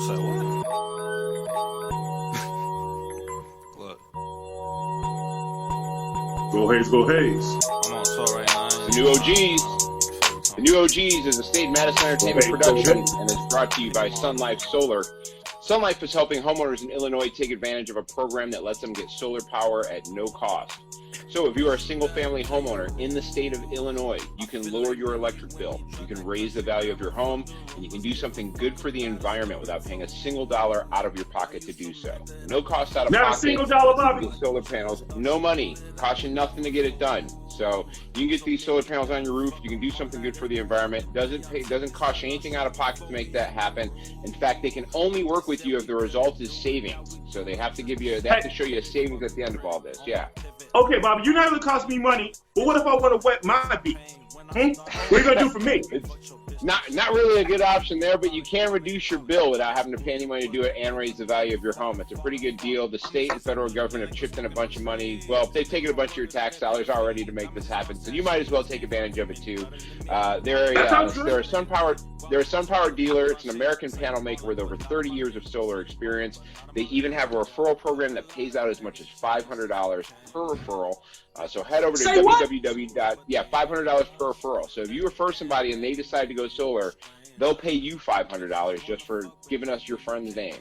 So what? Look, Go Hayes, go Hayes. I'm on tour right now. The New OGs. The New OGs is a State Madison Entertainment production and is brought to you by Sun Life Solar. Sun Life is helping homeowners in Illinois take advantage of a program that lets them get solar power at no cost. So if you are a single-family homeowner in the state of Illinois, you can lower your electric bill, you can raise the value of your home, and you can do something good for the environment without paying a single dollar out of your pocket to do so. No cost out of pocket. Not a single dollar, Bobby. Solar panels, no money, cost you nothing to get it done. So you can get these solar panels on your roof. You can do something good for the environment. Doesn't cost you anything out of pocket to make that happen. In fact, they can only work with you if the result is savings. So they have to to show you a savings at the end of all this. Yeah. Okay, Bobby, you're not going to cost me money, but what if I want to wet my beat? What are you going to do for me? It's not really a good option there, but you can reduce your bill without having to pay any money to do it and raise the value of your home. It's a pretty good deal. The state and federal government have chipped in a bunch of money. Well, they've taken a bunch of your tax dollars already to make this happen, so you might as well take advantage of it too. They're a SunPower dealer. It's an American panel maker with over 30 years of solar experience. They even have a referral program that pays out as much as $500 per referral. So head over to $500 per referral. So if you refer somebody and they decide to go solar, they'll pay you $500 just for giving us your friend's name.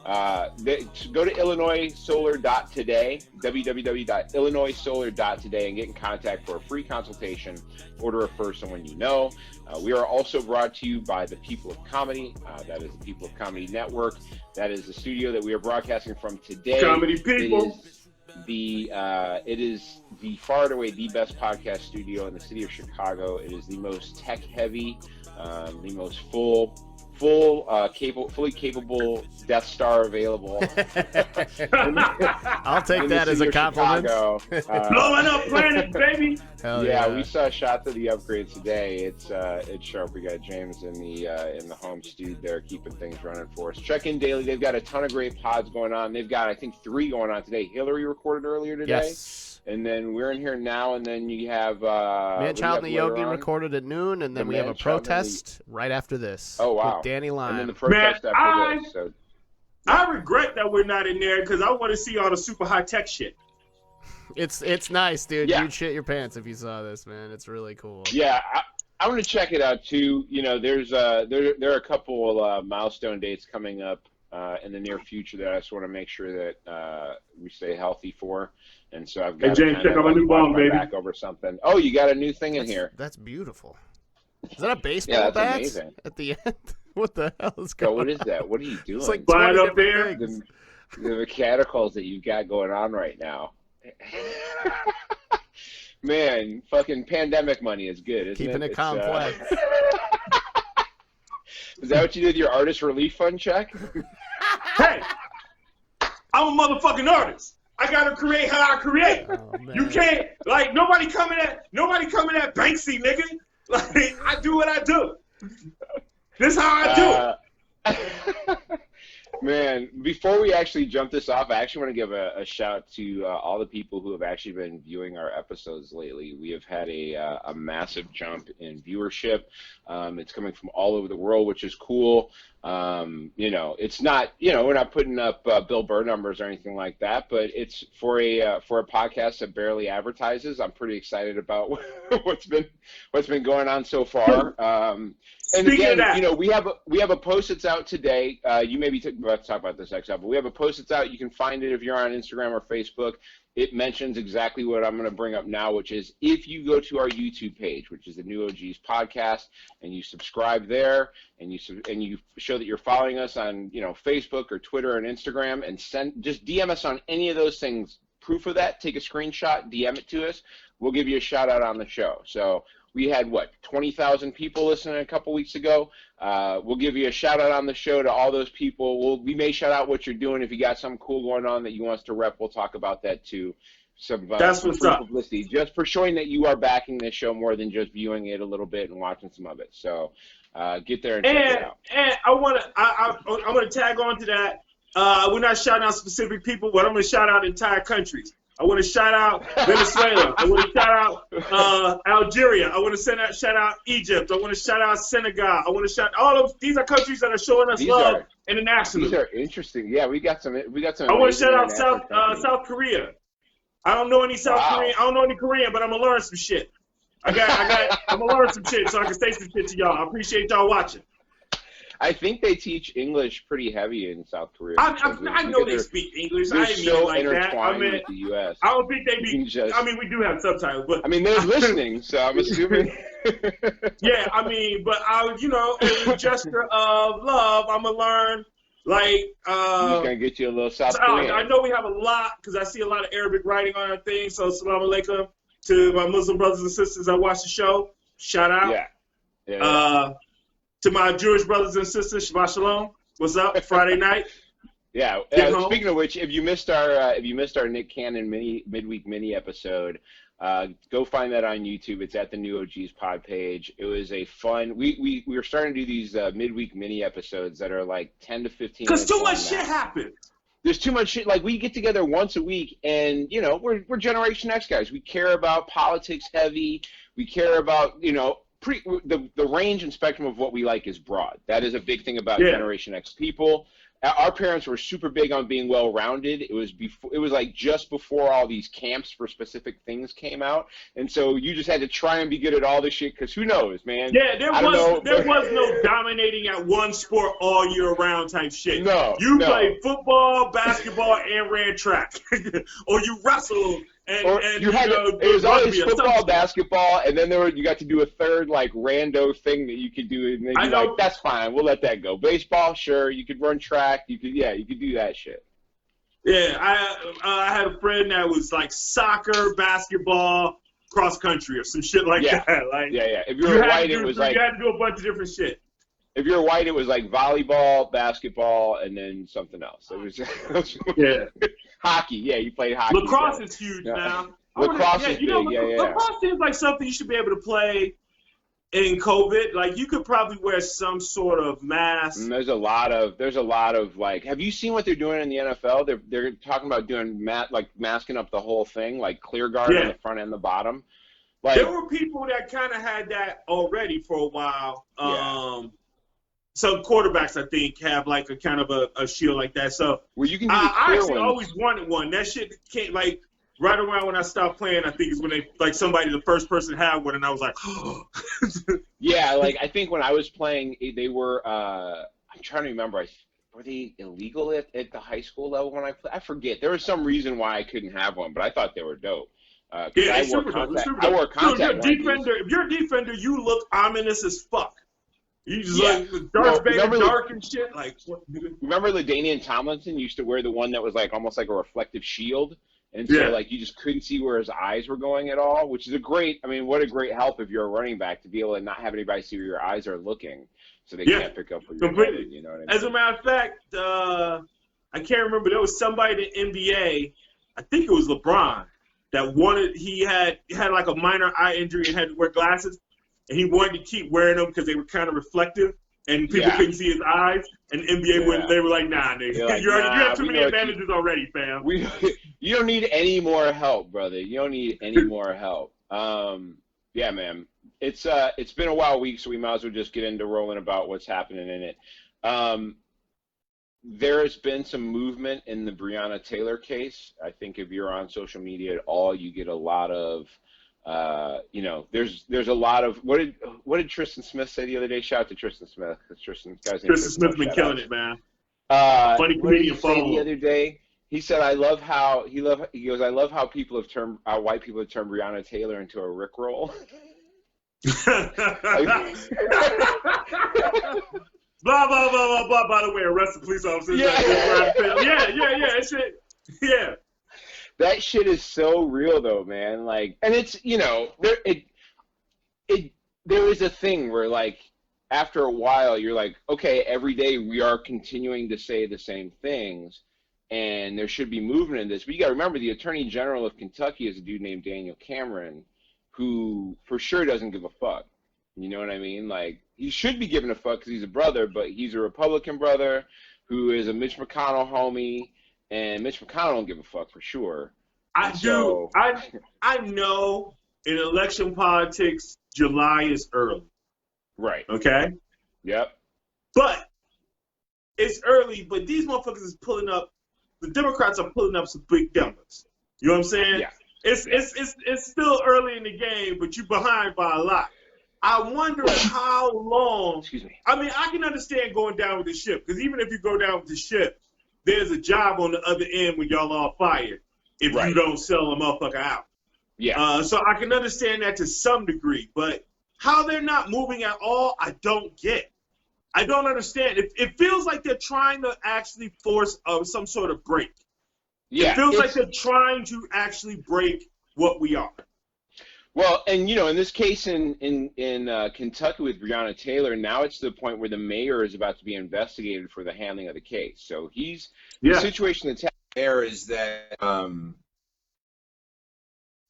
Go to illinoissolar.today, www.illinoissolar.today, and get in contact for a free consultation or to refer someone you know. We are also brought to you by the People of Comedy. That is the People of Comedy Network. That is the studio that we are broadcasting from today. Comedy people. It is the far and away the best podcast studio in the city of Chicago. It is the most tech heavy, the most fully capable Death Star available. I'll take that as a compliment. Blowing up planet, baby. Hell yeah, we saw shots of the upgrades today. It's sharp. We got James in the home studio there, keeping things running for us. Check in daily. They've got a ton of great pods going on. They've got, I think, 3 going on today. Hillary recorded earlier today. Yes. And then we're in here now, and then you have Man Child and the Yogi recorded at noon, and then we have a protest right after this. Oh wow, with Danny Lime. And then the protest after this. So. I regret that we're not in there because I want to see all the super high tech shit. It's nice, dude. Yeah. You'd shit your pants if you saw this, man. It's really cool. Yeah, I'm gonna check it out too. You know, there are a couple milestone dates coming up in the near future that I just want to make sure that we stay healthy for. And so I've got James, check out my new bong, baby. Back over something. Oh, you got a new thing in here. That's beautiful. Is that a baseball bat amazing. at the end? What the hell is going on? What is that? What are you doing? It's like Buy it up there. The mechanicals that you've got going on right now. Man, fucking pandemic money is good, isn't Keeping it? it complex. Is that what you did with your artist relief fund check? Hey, I'm a motherfucking artist. I gotta create how I create. Oh, You can't nobody coming at Banksy, nigga. Like I do what I do. This is how I do it. Man, before we actually jump this off, I actually want to give a shout to all the people who have actually been viewing our episodes lately. We have had a massive jump in viewership. It's coming from all over the world, which is cool. It's not, we're not putting up Bill Burr numbers or anything like that, but it's for a podcast that barely advertises. I'm pretty excited about what's been going on so far. And Speaking again, we have a post that's out today. You may be about to talk about this next time, but we have a post that's out. You can find it if you're on Instagram or Facebook. It mentions exactly what I'm going to bring up now, which is if you go to our YouTube page, which is the New OGs podcast, and you subscribe there, and you show that you're following us on Facebook or Twitter and Instagram, and just DM us on any of those things. Proof of that, take a screenshot, DM it to us. We'll give you a shout out on the show. So we had 20,000 people listening a couple weeks ago. We'll give you a shout out on the show to all those people. We may shout out what you're doing. If you got something cool going on that you want us to rep, we'll talk about that too. That's what's up. Publicity, just for showing that you are backing this show more than just viewing it a little bit and watching some of it. So get there and check it out. And I'm gonna tag on to that. We're not shouting out specific people, but I'm gonna shout out entire countries. I want to shout out Venezuela. I want to shout out Algeria. I want to shout out Egypt. I want to shout out Senegal. I want to shout all of these are countries that are showing us love internationally. These are interesting. Yeah, we got some. I want to shout out South Korea. I don't know any South Korean. I don't know any Korean, but I'm gonna learn some shit. I'm gonna learn some shit so I can say some shit to y'all. I appreciate y'all watching. I think they teach English pretty heavy in South Korea. I know they speak English. I didn't mean it like that. I mean, with the U.S. I don't think they be. I mean, we do have subtitles, but I mean, they're listening, so I'm assuming. Yeah, I mean, but as a gesture of love, I'm gonna learn. Like, just gonna get you a little South Korean. I know we have a lot because I see a lot of Arabic writing on our thing. So, salam alaikum to my Muslim brothers and sisters that watch the show. Shout out. Yeah. To my Jewish brothers and sisters, Shabbat Shalom. What's up? Friday night. Yeah. Speaking of which, if you missed our Nick Cannon midweek mini episode, go find that on YouTube. It's at the New OGs pod page. It was a fun. We were starting to do these midweek mini episodes that are like 10 to 15. Because too much shit happened. There's too much shit. Like, we get together once a week, and we're Generation X guys. We care about politics heavy. We care about the range and spectrum of what we like is broad. That is a big thing about Generation X people. Our parents were super big on being well-rounded. It was like just before all these camps for specific things came out, and so you just had to try and be good at all this shit because who knows, man? Yeah, there was no dominating at one sport all year round type shit. No, you played football, basketball, and ran track, or you wrestled. And it was always football, basketball, and then you got to do a third like rando thing that you could do, and then you're like, that's fine, we'll let that go. Baseball, sure, you could run track, you could do that shit. Yeah, I had a friend that was like soccer, basketball, cross country, or some shit like that. Like, yeah. If you were white, it was like you had to do a bunch of different shit. If you're white, it was like volleyball, basketball, and then something else. It was hockey. Yeah, you played hockey. Lacrosse is huge now. Lacrosse is big. Lacrosse seems like something you should be able to play in COVID. Like, you could probably wear some sort of mask. And there's a lot of like. Have you seen what they're doing in the NFL? They're talking about doing masking up the whole thing, like clear guard on the front and the bottom. Like, there were people that kind of had that already for a while. Some quarterbacks, I think, have like a kind of a shield like that. So you can do I actually always wanted one. That shit came like right around when I stopped playing. I think is when the first person had one, and I was like, yeah. Like, I think when I was playing, they were. I'm trying to remember. Were they illegal at the high school level when I played? I forget. There was some reason why I couldn't have one, but I thought they were dope. I wore contact lenses. If you're a defender, you look ominous as fuck. You just like Darth Vader, dark and shit. Like, remember LaDainian Tomlinson used to wear the one that was like almost like a reflective shield, and so like you just couldn't see where his eyes were going at all. Which is what a great help if you're a running back to be able to not have anybody see where your eyes are looking, so they can't pick up where you're completely. Going, you know what I mean? As a matter of fact, I can't remember. There was somebody in the NBA. I think it was LeBron that he had like a minor eye injury and had to wear glasses. And he wanted to keep wearing them because they were kind of reflective, and people couldn't see his eyes. And NBA they were like, "Nah, nigga, like, you have too many advantages already, fam." You don't need any more help, brother. You don't need any more help. Yeah, man. It's been a wild week, so we might as well just get into rolling about what's happening in it. There has been some movement in the Brianna Taylor case. I think if you're on social media at all, you get a lot of. There's a lot of what did Tristan Smith say the other day? Shout out to Tristan Smith because Tristan Smith's been killing it, man. Funny comedian the other day. He said, "I love how I love how white people have turned Brianna Taylor into a Rickroll." Blah blah blah blah blah. By the way, arrest the police officers. Yeah. Shit. Yeah. That shit is so real, though, man. Like, and it's there is a thing where, like, after a while, you're like, okay, every day we are continuing to say the same things, and there should be movement in this. But you got to remember, the Attorney General of Kentucky is a dude named Daniel Cameron, who for sure doesn't give a fuck. You know what I mean? Like, he should be giving a fuck because he's a brother, but he's a Republican brother who is a Mitch McConnell homie. And Mitch McConnell don't give a fuck for sure. I do. So I know in election politics, July is early. right. Okay. Yep. But it's early. But these motherfuckers is pulling up. The Democrats are pulling up some big numbers. You know what I'm saying? Yeah. It's still early in the game, but you're behind by a lot. I wonder how long. Excuse me. I mean, I can understand going down with the ship, because even if you go down with the ship, there's a job on the other end when y'all are fired if you don't sell a motherfucker out. Yeah. So I can understand that to some degree, but how they're not moving at all, I don't get. I don't understand. It feels like they're trying to actually force some sort of break. Yeah. It feels like they're trying to actually break what we are. Well, and in this case in Kentucky with Brianna Taylor, now it's to the point where the mayor is about to be investigated for the handling of the case. So the situation that's happening there is that.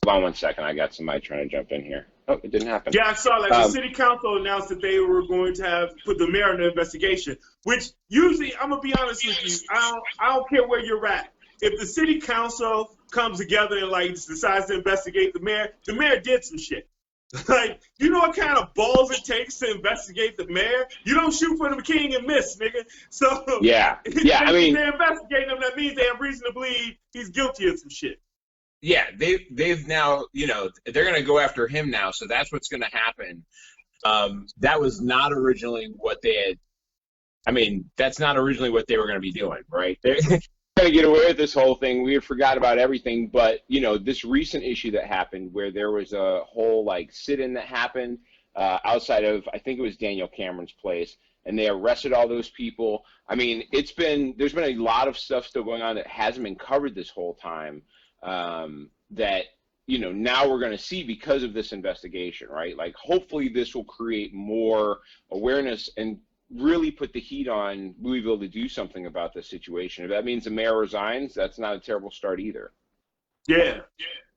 Hold on 1 second. I got somebody trying to jump in here. Oh, it didn't happen. Yeah, I saw that. The city council announced that they were going to put the mayor in the investigation, which usually, I'm going to be honest with you, I don't care where you're at. If the city council comes together and decides to investigate the mayor did some shit. You know what kind of balls it takes to investigate the mayor? You don't shoot for the king and miss, nigga. So yeah. I mean, they're investigating him. That means they have reason to believe he's guilty of some shit. Yeah, they've now, they're going to go after him now, so that's what's going to happen. That was not originally what they had. I mean, that's not originally what they were going to be doing, right? They're trying to get away with this whole thing. We had forgot about everything, but this recent issue that happened where there was a whole sit-in that happened outside of, I think it was Daniel Cameron's place, and they arrested all those people. I mean, there's been a lot of stuff still going on that hasn't been covered this whole time. That now we're going to see because of this investigation, right? Hopefully this will create more awareness and really put the heat on Louisville to do something about this situation. If that means the mayor resigns, that's not a terrible start either. Yeah.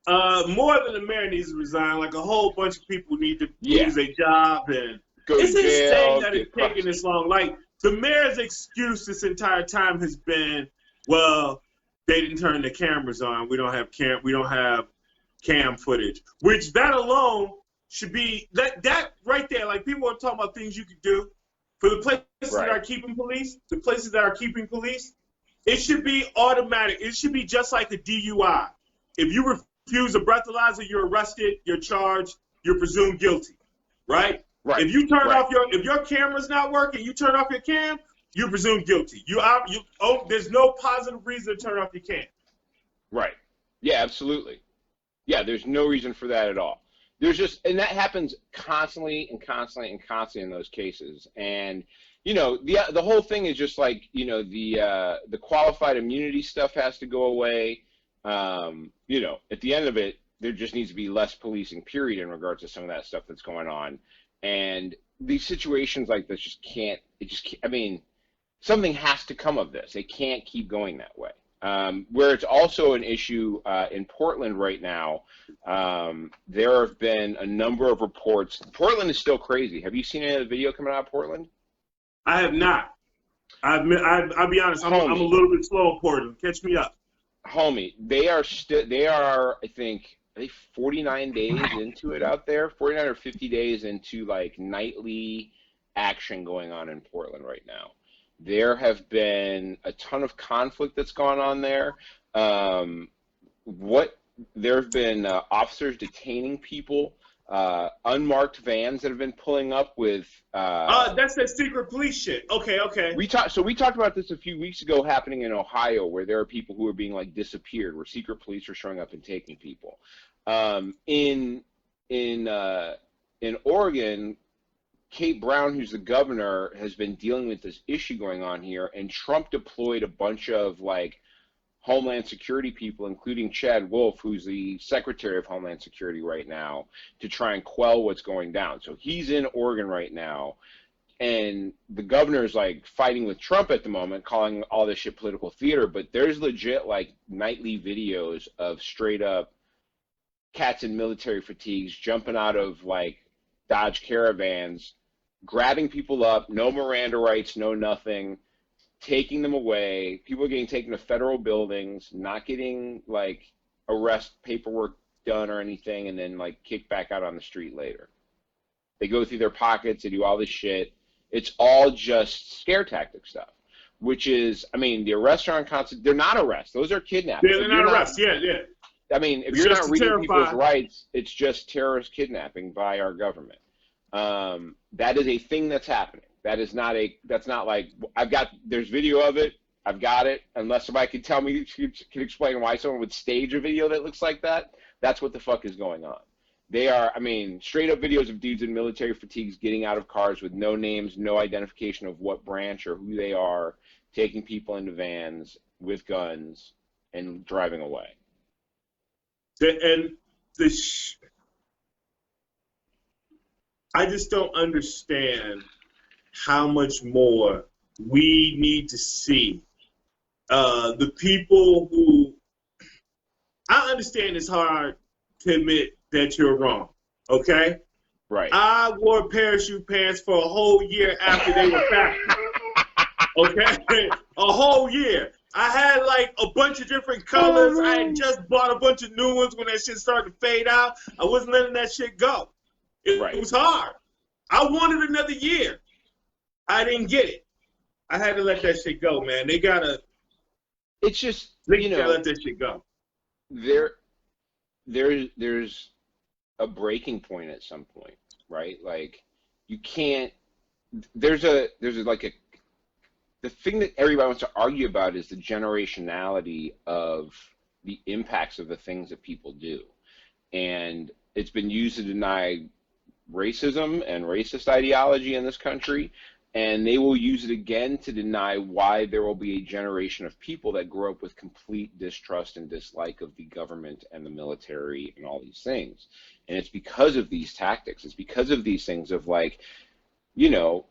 More than the mayor needs to resign, a whole bunch of people need to lose their job, and it's insane that it's taking this long. The mayor's excuse this entire time has been, well, they didn't turn the cameras on. We don't have cam footage. Which that alone should be that right there. People are talking about things you could do for the places that are keeping police. The places that are keeping police, it should be automatic. It should be just like a DUI. If you refuse a breathalyzer, you're arrested. You're charged. You're presumed guilty. Right. If you turn off if your camera's not working, you turn off your cam. You're presumed guilty. There's no positive reason to turn off your cam. Right. Yeah, absolutely. Yeah, there's no reason for that at all. And that happens constantly in those cases. And, the whole thing is just the qualified immunity stuff has to go away. At the end of it, there just needs to be less policing, period, in regards to some of that stuff that's going on. And these situations like this something has to come of this. It can't keep going that way. Where it's also an issue in Portland right now, there have been a number of reports. Portland is still crazy. Have you seen any of the video coming out of Portland? I have not. I'll be honest. I'm a little bit slow on Portland. Catch me up. Homie, they are, I think, 49 days into it out there, 49 or 50 days into nightly action going on in Portland right now. There have been a ton of conflict that's gone on there. There have been officers detaining people, unmarked vans that have been pulling up with. That's that secret police shit. Okay. We talked about this a few weeks ago, happening in Ohio, where there are people who are being disappeared, where secret police are showing up and taking people. In Oregon, Kate Brown, who's the governor, has been dealing with this issue going on here, and Trump deployed a bunch of Homeland Security people, including Chad Wolf, who's the Secretary of Homeland Security right now, to try and quell what's going down. So he's in Oregon right now, and the governor is fighting with Trump at the moment, calling all this shit political theater, but there's legit nightly videos of straight up cats in military fatigues jumping out of Dodge Caravans, grabbing people up, no Miranda rights, no nothing, taking them away. People are getting taken to federal buildings, not getting arrest paperwork done or anything, and then like kick back out on the street later. They go through their pockets, they do all this shit. It's all just scare tactic stuff, which is, I mean, the arrests are they're not arrests. Those are kidnappings. Yeah, they're not arrests. Yeah, yeah. I mean, if It's you're just not to reading terrify. people's rights, it's just terrorist kidnapping by our government. That is a thing that's happening. That's not like, there's video of it, I've got it, unless somebody can tell me, can explain why someone would stage a video that looks like that. That's what the fuck is going on. They are, I mean, straight up videos of dudes in military fatigues getting out of cars with no names, no identification of what branch or who they are, taking people into vans with guns and driving away. I just don't understand how much more we need to see. The people who, I understand it's hard to admit that you're wrong, okay? Right. I wore parachute pants for a whole year after they were fashioned, okay? A whole year. I had like a bunch of different colors. I had just bought a bunch of new ones when that shit started to fade out. I wasn't letting that shit go. It was hard. I wanted another year. I didn't get it. I had to let that shit go, man. They gotta. It's just, you know, let that shit go. There's a breaking point at some point, right? Like, you can't. There's like a. The thing that everybody wants to argue about is the generationality of the impacts of the things that people do, and it's been used to deny racism and racist ideology in this country, and they will use it again to deny why there will be a generation of people that grow up with complete distrust and dislike of the government and the military and all these things. And it's because of these tactics. It's because of these things of, like, you know,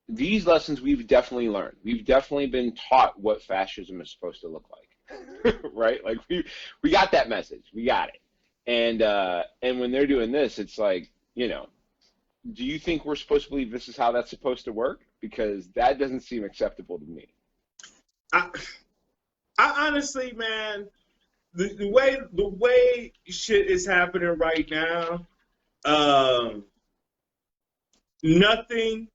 these lessons we've definitely learned. We've definitely been taught what fascism is supposed to look like, right? Like, we got that message. We got it. And when they're doing this, it's like, you know, do you think we're supposed to believe this is how that's supposed to work? Because that doesn't seem acceptable to me. I honestly, man, the way shit is happening right now, nothing.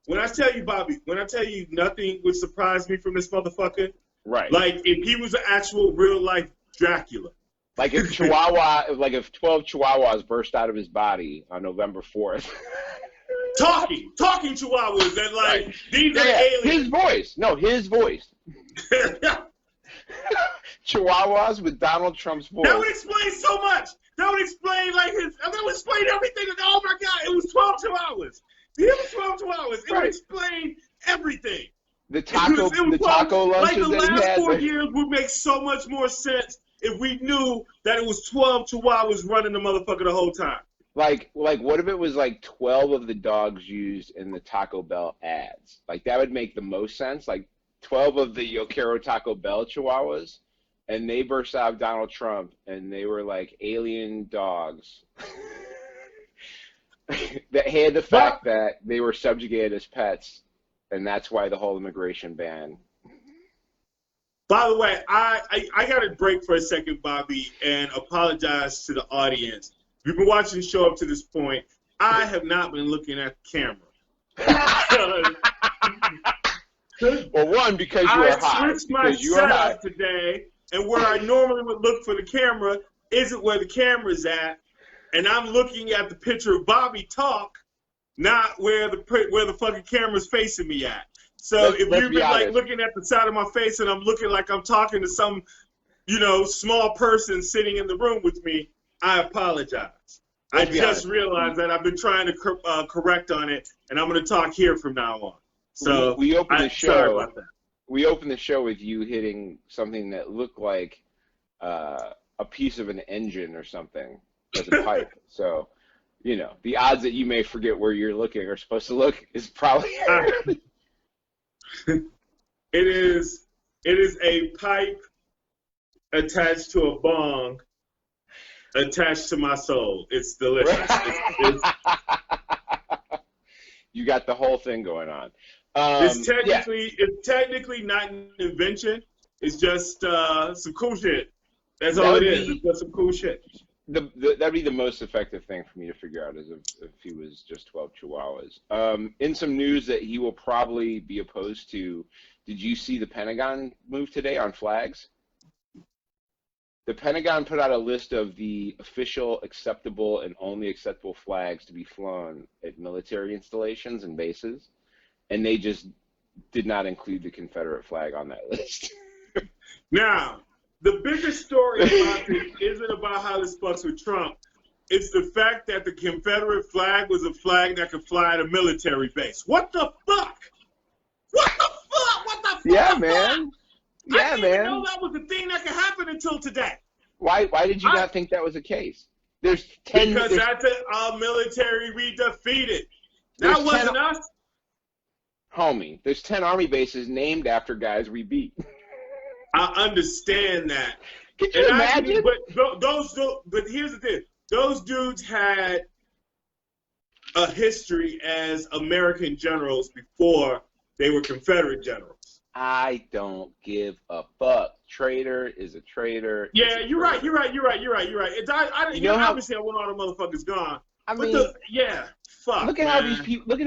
When I tell you, Bobby, nothing would surprise me from this motherfucker. Right. Like, if he was an actual real life Dracula. Like if 12 chihuahuas burst out of his body on November 4th. Talking chihuahuas that, like, right. These are aliens. His voice. Chihuahuas with Donald Trump's voice. That would explain so much. That would explain everything. Oh my God, it was 12 chihuahuas. It was 12 chihuahuas. It would explain everything. The taco lunches like the that he last had. 4 years would make so much more sense if we knew that it was 12 chihuahuas running the motherfucker the whole time. Like what if it was like 12 of the dogs used in the Taco Bell ads? Like, that would make the most sense. Like 12 of the Yo Quiero Taco Bell chihuahuas, and they burst out of Donald Trump, and they were like alien dogs that had the fact that they were subjugated as pets, and that's why the whole immigration ban. By the way, I got to break for a second, Bobby, and apologize to the audience. If you've been watching the show up to this point, I have not been looking at the camera. Well, one, because you are high. I switched my setup today, and where I normally would look for the camera isn't where the camera's at, and I'm looking at the picture of Bobby talk, not where the fucking camera's facing me at. So if you've been like looking at the side of my face and I'm looking like I'm talking to some, you know, small person sitting in the room with me, I apologize. I just realized that I've been trying to correct on it, and I'm going to talk here from now on. So we opened the show. Sorry about that. We opened the show with you hitting something that looked like a piece of an engine or something as a pipe. So, you know, the odds that you may forget where you're looking or supposed to look is probably. It is a pipe attached to a bong attached to my soul. It's delicious. It's you got the whole thing going on. It's technically not an invention. It's just some cool shit. That's all it is. It's just some cool shit. That'd be the most effective thing for me to figure out, is if he was just 12 chihuahuas. In some news that he will probably be opposed to, did you see the Pentagon move today on flags? The Pentagon put out a list of the official, acceptable, and only acceptable flags to be flown at military installations and bases, and they just did not include the Confederate flag on that list. Now, the biggest story about this isn't about how this fucks with Trump. It's the fact that the Confederate flag was a flag that could fly at a military base. What the fuck? What the fuck? What the fuck? Yeah, man. I didn't even know that was a thing that could happen until today. Why did you not think that was the case? Because that's a military we defeated. That wasn't us. Homie, there's 10 Army bases named after guys we beat. I understand that. Can you imagine? But here's the thing. Those dudes had a history as American generals before they were Confederate generals. I don't give a fuck. Traitor is a traitor. Yeah, you're right. Obviously, I want all the motherfuckers gone. Fuck. Look at how these people. Look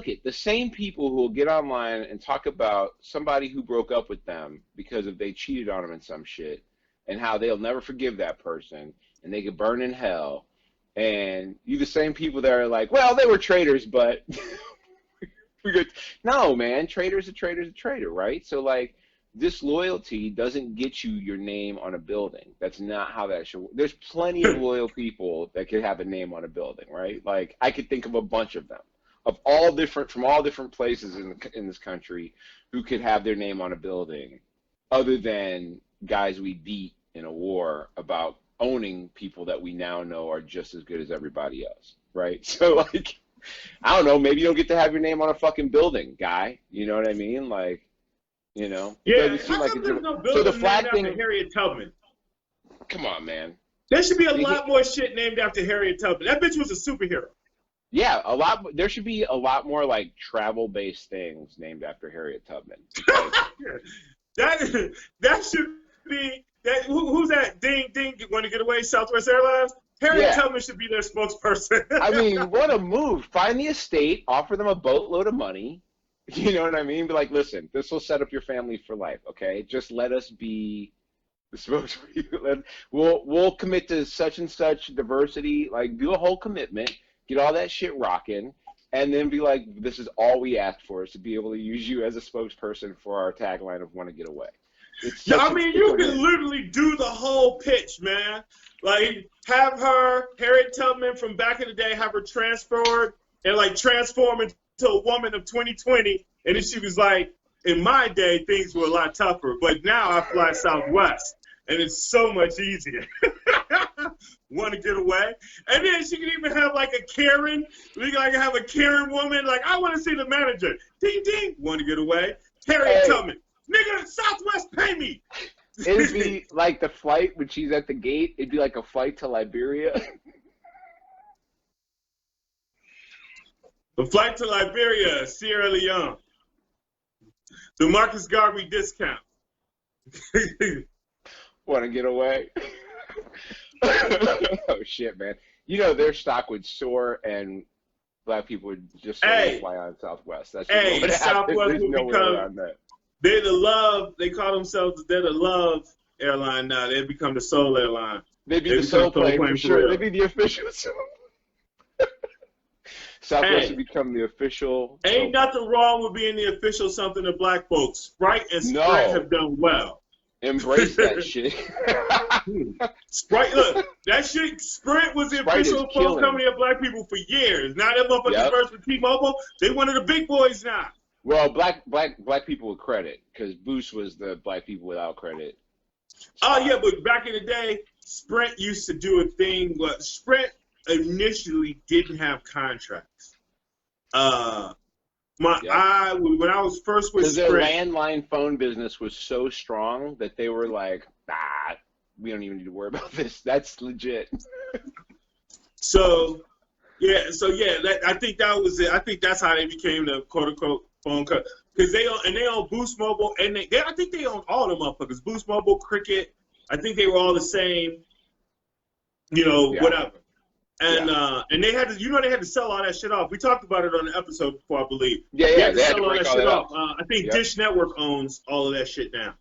at the same people who will get online and talk about somebody who broke up with them because they cheated on them and some shit, and how they'll never forgive that person and they could burn in hell. And you, the same people that are like, well, they were traitors, but we're good. No, man, traitor's a traitor, right? So like, disloyalty doesn't get you your name on a building. That's not how that should work. There's plenty of loyal people that could have a name on a building, right? Like, I could think of a bunch of them, from all different places in this country, who could have their name on a building, other than guys we beat in a war about owning people that we now know are just as good as everybody else, right? So like, I don't know, maybe you don't get to have your name on a fucking building, guy. You know what I mean? Like, you know, yeah. How come there's no building named after Harriet Tubman? Come on, man. There should be a lot more shit named after Harriet Tubman. That bitch was a superhero. Yeah, a lot. There should be a lot more like travel-based things named after Harriet Tubman. That should be that. Who's that? Ding ding. Want to get away? Southwest Airlines. Harriet Tubman should be their spokesperson. I mean, what a move! Find the estate, offer them a boatload of money. You know what I mean? Be like, listen, this will set up your family for life, okay? Just let us be the spokesperson. We'll commit to such and such diversity, like do a whole commitment, get all that shit rocking, and then be like, this is all we ask for, is to be able to use you as a spokesperson for our tagline of "Want to Get Away." Yeah, I mean, you can literally do the whole pitch, man. Like, have her, Harriet Tubman from back in the day, have her transferred and like transform into a woman of 2020, and then she was like, in my day things were a lot tougher, but now I fly Southwest and it's so much easier. Want to get away? And then she can even have like a Karen. We can have a Karen woman, like, I want to see the manager. Ding ding. Want to get away? Harriet Tubman. Nigga, Southwest, pay me. It'd be like the flight when she's at the gate. It'd be like a flight to Liberia. The flight to Liberia, Sierra Leone. The Marcus Garvey discount. Want to get away? Oh, shit, man. You know, their stock would soar and black people would just fly on Southwest. That's Southwest would become, they're the love, they call themselves, they're the love airline now. They've become the soul airline. They'd be the soul plane for sure. They'd be the official soul. Southwest would become the official. Ain't nothing wrong with being the official something to black folks. Sprite and Sprint have done well. Embrace that shit. Sprite, look, that shit, Sprint was the official phone company of black people for years. Now that motherfuckers first with T-Mobile, they one of the big boys now. Well, black people with credit, because Boost was the black people without credit. Oh yeah, but back in the day, Sprint used to do a thing. But Sprint initially didn't have contracts. When I was first with Sprint, their landline phone business was so strong that they were like, we don't even need to worry about this. That's legit. So I think that was it. I think that's how they became the quote unquote phone company. Because they own Boost Mobile, and I think they own all the motherfuckers. Boost Mobile, Cricket. I think they were all the same. Whatever. And they had to, they had to sell all that shit off. We talked about it on the episode before, I believe. Yeah, they had to had sell to all break that all shit that off. I think Dish Network owns all of that shit now.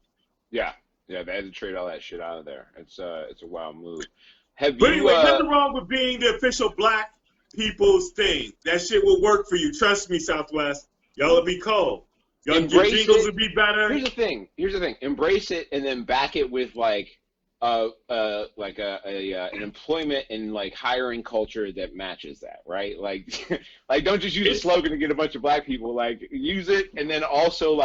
Yeah, they had to trade all that shit out of there. It's a wild move. But anyway, nothing wrong with being the official black people's thing. That shit will work for you. Trust me, Southwest. Y'all will be cold. Your jingles will be better. Here's the thing. Embrace it and then back it with an employment and hiring culture that matches that, right? Like don't just use a slogan to get a bunch of black people. Use it and then also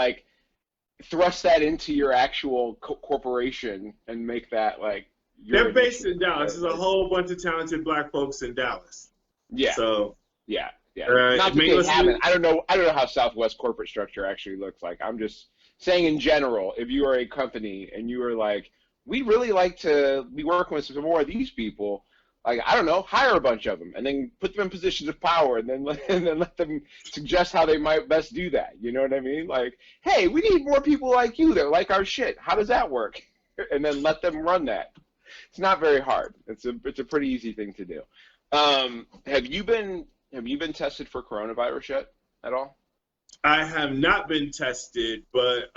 thrust that into your actual corporation and make that they're based in Dallas. There's a whole bunch of talented black folks in Dallas. Yeah. So yeah. Not that they haven't. I don't know how Southwest corporate structure actually looks like. I'm just saying in general, if you are a company and you are we'd really like to be working with some more of these people, I don't know, hire a bunch of them and then put them in positions of power and then let them suggest how they might best do that. You know what I mean? Hey, we need more people like you that like our shit. How does that work? And then let them run that. It's not very hard. It's a pretty easy thing to do. Have you been tested for coronavirus yet at all? I have not been tested, but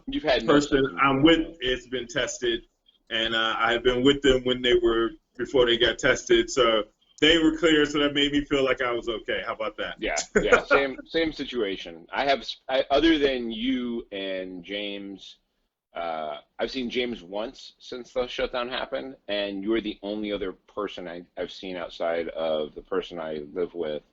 you've had person I'm with has been tested, and I have been with them before they got tested, so they were clear, so that made me feel like I was okay. How about that? Yeah, same situation. Other than you and James, I've seen James once since the shutdown happened, and you're the only other person I've seen outside of the person I live with,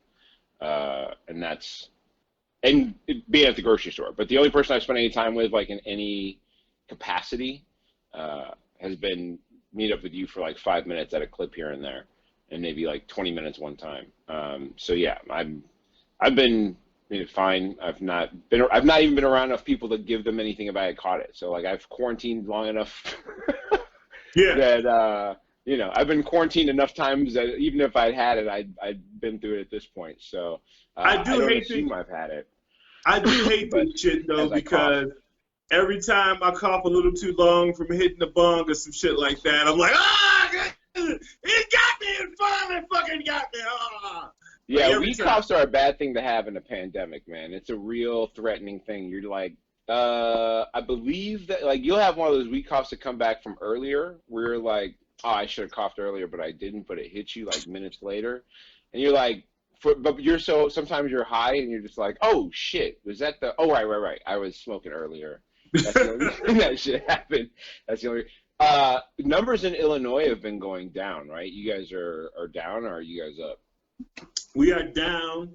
and being at the grocery store. But the only person I've spent any time with, in any capacity, has been meet up with you for 5 minutes at a clip here and there, and maybe 20 minutes one time. So yeah, I've been fine. I've not even been around enough people to give them anything if I had caught it. So I've quarantined long enough that I've been quarantined enough times that even if I'd had it, I'd been through it at this point. So I don't assume I've had it. I do hate this shit though, because every time I cough a little too long from hitting the bong or some shit like that, I'm like, it got me! It finally fucking got me! Yeah, weak coughs are a bad thing to have in a pandemic, man. It's a real threatening thing. You're I believe that you'll have one of those weak coughs that come back from earlier, where you're I should have coughed earlier, but I didn't. But it hits you minutes later, and you're but you're sometimes you're high and you're just oh shit, was that right, I was smoking earlier. That's the only reason that shit happened. That's the only. Numbers in Illinois have been going down, right? You guys are down, or are you guys up? We are down.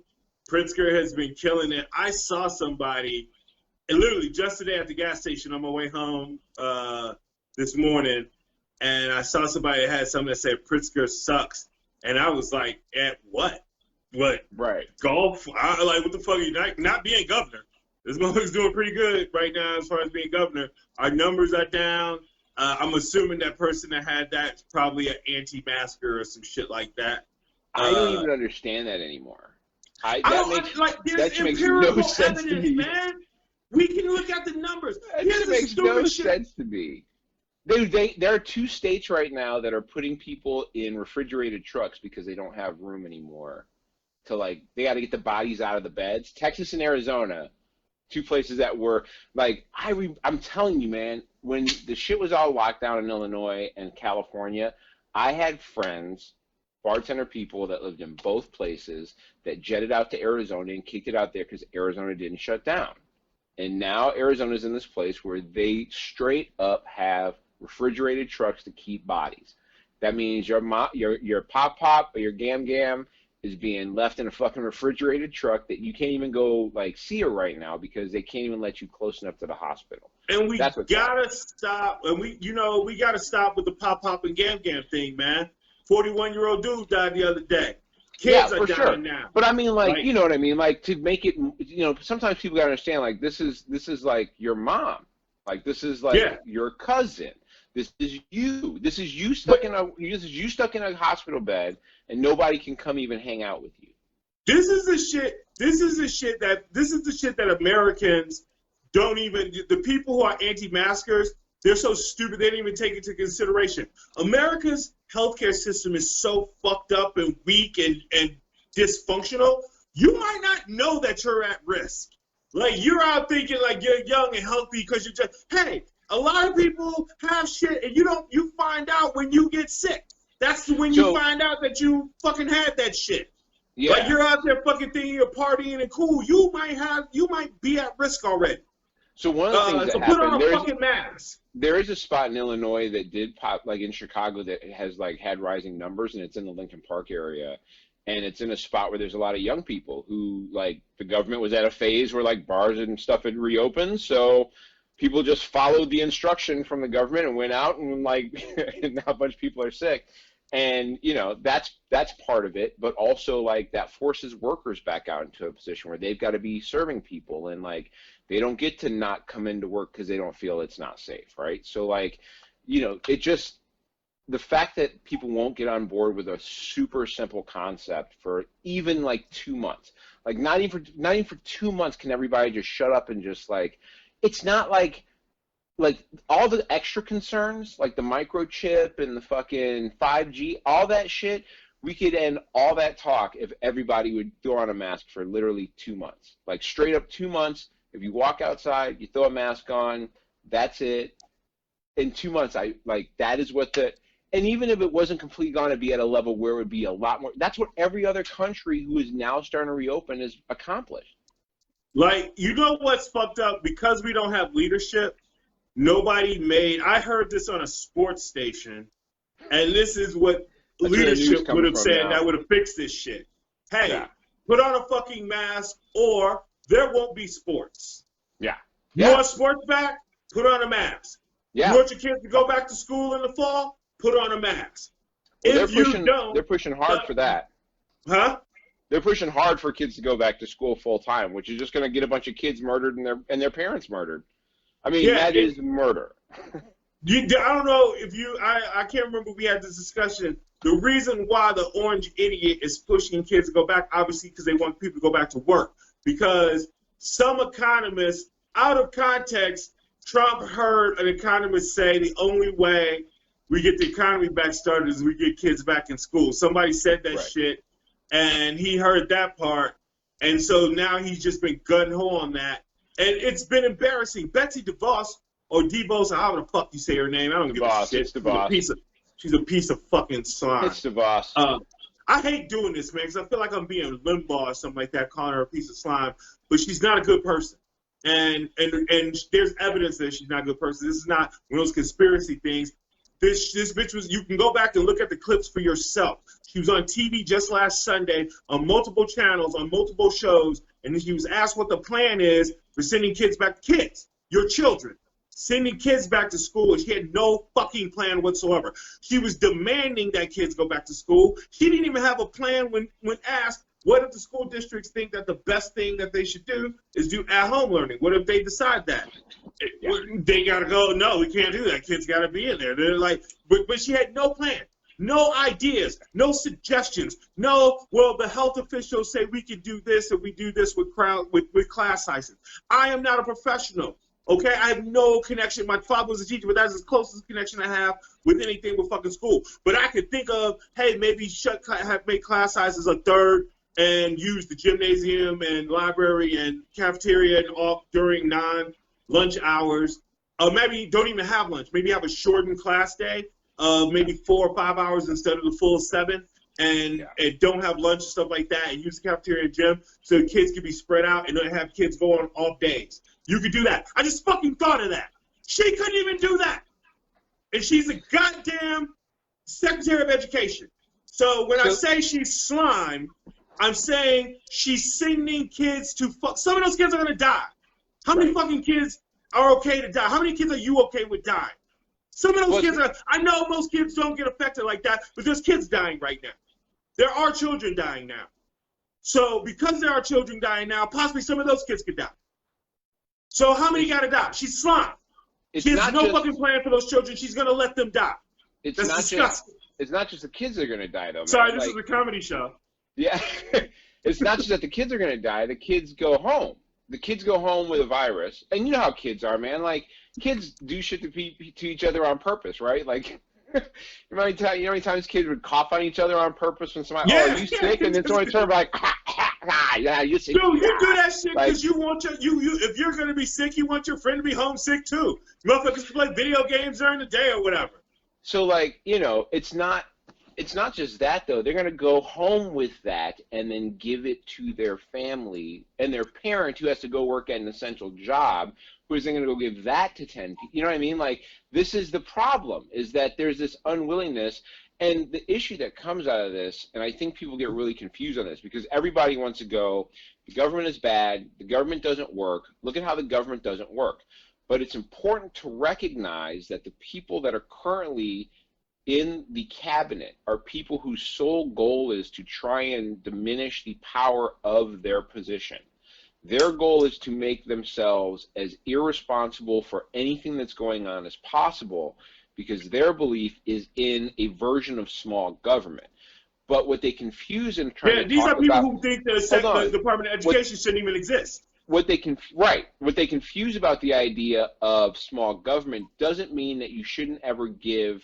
Pritzker has been killing it. I saw somebody, and literally just today at the gas station on my way home this morning, and I saw somebody that had something that said Pritzker sucks, and I was like, at what? What? Right. Golf? What the fuck are you not being governor? This motherfucker's doing pretty good right now as far as being governor. Our numbers are down. I'm assuming that person that had that's probably an anti-masker or some shit like that. I don't even understand that anymore. There's empirical evidence, man. We can look at the numbers. It makes no sense to me. There are 2 states right now that are putting people in refrigerated trucks because they don't have room anymore. They got to get the bodies out of the beds. Texas and Arizona, 2 places that were I'm telling you, man, when the shit was all locked down in Illinois and California, I had friends, bartender people that lived in both places that jetted out to Arizona and kicked it out there because Arizona didn't shut down. And now Arizona's in this place where they straight up have refrigerated trucks to keep bodies. That means your pop or your gam is being left in a fucking refrigerated truck that you can't even go see her right now because they can't even let you close enough to the hospital. And we gotta stop. And we gotta stop with the pop and gam thing, man. 41-year-old dude died the other day. Kids are dying now. But I mean, you know what I mean? To make it, sometimes people gotta understand, this is your mom. This is your cousin. This is you. This is you stuck in a hospital bed, and nobody can come even hang out with you. This is the shit. this is the shit that Americans don't even. The people who are anti-maskers, they're so stupid they don't even take into consideration. America's healthcare system is so fucked up and weak and dysfunctional. You might not know that you're at risk. Like, you're out thinking like you're young and healthy because you're just, hey, a lot of people have shit and you find out when you get sick. That's when you find out that you fucking had that shit. Yeah. Like, you're out there fucking thinking you're partying and cool. You might be at risk already. So one of the things that put on happened, a fucking mask. There is a spot in Illinois that did pop, like in Chicago, that has like had rising numbers, and it's in the Lincoln Park area. And it's in a spot where there's a lot of young people who, like, the government was at a phase where, like, bars and stuff had reopened. So people just followed the instruction from the government and went out and, like, and now a bunch of people are sick. And, you know, that's part of it. But also, like, that forces workers back out into a position where they've got to be serving people. And, like, they don't get to not come into work because they don't feel it's not safe, right? So, like, you know, it just... the fact that people won't get on board with a super simple concept for even like 2 months, like not even for 2 months can everybody just shut up and just like, it's not like all the extra concerns, like the microchip and the fucking 5G, all that shit, we could end all that talk if everybody would throw on a mask for literally 2 months, like straight up 2 months. If you walk outside, you throw a mask on, that's it. In 2 months, that is what and even if it wasn't completely gone, it'd be at a level where it would be a lot more. That's what every other country who is now starting to reopen has accomplished. Like, you know what's fucked up? Because we don't have leadership, I heard this on a sports station, and this is what leadership would have said that would have fixed this shit. Hey, put on a fucking mask or there won't be sports. Yeah. You want sports back? Put on a mask. Yeah. You want your kids to go back to school in the fall? Put on a mask. Well, they're pushing hard for that. Huh? They're pushing hard for kids to go back to school full time, which is just going to get a bunch of kids murdered and their parents murdered. I mean, that is murder. I don't know if I can't remember if we had this discussion. The reason why the orange idiot is pushing kids to go back, obviously, because they want people to go back to work. Because some economists, out of context, Trump heard an economist say the only way we get the economy back started is we get kids back in school. Somebody said that shit, and he heard that part, and so now he's just been gung-ho on that. And it's been embarrassing. Betsy DeVos, or Devos, or however the fuck you say her name, I don't give a shit. It's DeVos. She's a piece of fucking slime. It's DeVos. I hate doing this, man, because I feel like I'm being Limbaugh or something like that, calling her a piece of slime, but she's not a good person. And there's evidence that she's not a good person. This is not one of those conspiracy things. This bitch was, you can go back and look at the clips for yourself. She was on TV just last Sunday on multiple channels, on multiple shows, and she was asked what the plan is for sending kids back, your children, sending kids back to school, and she had no fucking plan whatsoever. She was demanding that kids go back to school. She didn't even have a plan when asked, what if the school districts think that the best thing that they should do is do at-home learning? What if they decide that? They got to go, no, we can't do that. Kids got to be in there. They're like, but she had no plan, no ideas, no suggestions, well, the health officials say we can do this and we do this with class sizes. I am not a professional, okay? I have no connection. My father was a teacher, but that's the closest connection I have with anything with fucking school. But I could think of, hey, maybe make class sizes a third, and use the gymnasium and library and cafeteria and all during non-lunch hours. Maybe don't even have lunch. Maybe have a shortened class day, maybe 4 or 5 hours instead of the full 7, and don't have lunch and stuff like that, and use the cafeteria and gym so the kids can be spread out and not have kids go on off days. You could do that. I just fucking thought of that. She couldn't even do that. And she's a goddamn Secretary of Education. So when I say she's slime, I'm saying she's sending kids to fuck. Some of those kids are going to die. How many fucking kids are okay to die? How many kids are you okay with dying? Some of those kids are, I know most kids don't get affected like that, but there's kids dying right now. There are children dying now. So because there are children dying now, possibly some of those kids could die. So how many got to die? She's slime. She has no fucking plan for those children. She's going to let them die. That's disgusting. It's not just the kids that are going to die, though. Sorry, this is a comedy show. Yeah. it's not just that the kids are going to die. The kids go home. The kids go home with a virus. And you know how kids are, man. Like, kids do shit to each other on purpose, right? Like, you know how many times kids would cough on each other on purpose when somebody, are you sick? And then someone turn like, yeah, you're sick. Dude, you do that shit because you want if you're going to be sick, you want your friend to be homesick too. Motherfuckers play video games during the day or whatever. So, like, you know, it's not just that, though. They're going to go home with that and then give it to their family and their parent who has to go work at an essential job, who is then going to go give that to 10 people. You know what I mean? Like, this is the problem, is that there's this unwillingness. And the issue that comes out of this, and I think people get really confused on this, because everybody wants to go, the government is bad, the government doesn't work, look at how the government doesn't work. But it's important to recognize that the people that are currently in the cabinet are people whose sole goal is to try and diminish the power of their position. Their goal is to make themselves as irresponsible for anything that's going on as possible, because their belief is in a version of small government. But what they confuse in trying to these talk are people about, who think the Department of Education shouldn't even exist. What they confuse about the idea of small government doesn't mean that you shouldn't ever give,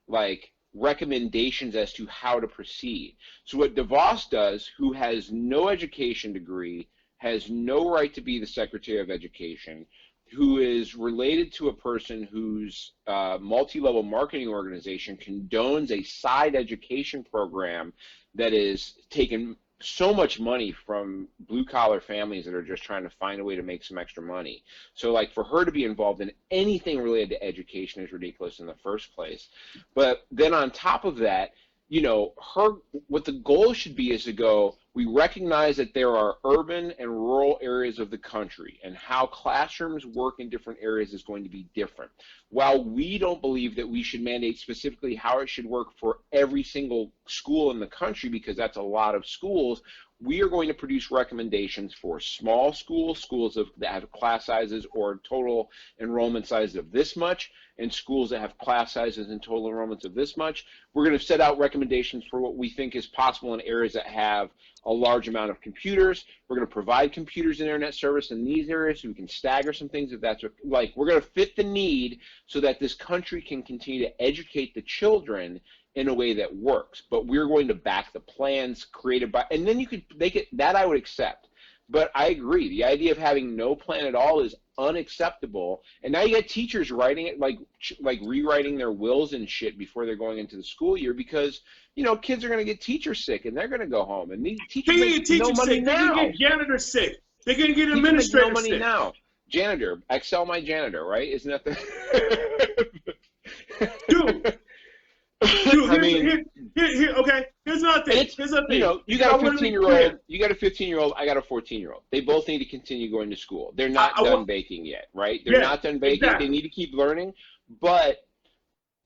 like, recommendations as to how to proceed. So what Devos does, who has no education degree, has no right to be the Secretary of Education, who is related to a person whose multi-level marketing organization condones a side education program that is taking so much money from blue-collar families that are just trying to find a way to make some extra money. So, like, for her to be involved in anything related to education is ridiculous in the first place. But then on top of that, you know, what the goal should be is to go, we recognize that there are urban and rural areas of the country, and how classrooms work in different areas is going to be different. While we don't believe that we should mandate specifically how it should work for every single school in the country, because that's a lot of schools, we are going to produce recommendations for small schools, that have class sizes or total enrollment sizes of this much, and schools that have class sizes and total enrollments of this much. We're going to set out recommendations for what we think is possible in areas that have a large amount of computers. We're going to provide computers and internet service in these areas so we can stagger some things if that's like, we're going to fit the need so that this country can continue to educate the children in a way that works. But we're going to back the plans created by, and then you could make it, that I would accept. But I agree, the idea of having no plan at all is unacceptable. And now you got teachers writing it, like rewriting their wills and shit before they're going into the school year, because, you know, kids are going to get teacher sick and they're going to go home. And these teachers make no money now. They're going to get janitors sick. They're going to get administrators no money sick. Now. Janitor, Excel my janitor, right? Isn't that the... Dude, okay. Here's another thing. You know, you got a 15-year-old. You got a 15-year-old. I got a 14-year-old. They both need to continue going to school. They're not done baking yet, right? They're not done baking. Exactly. They need to keep learning, but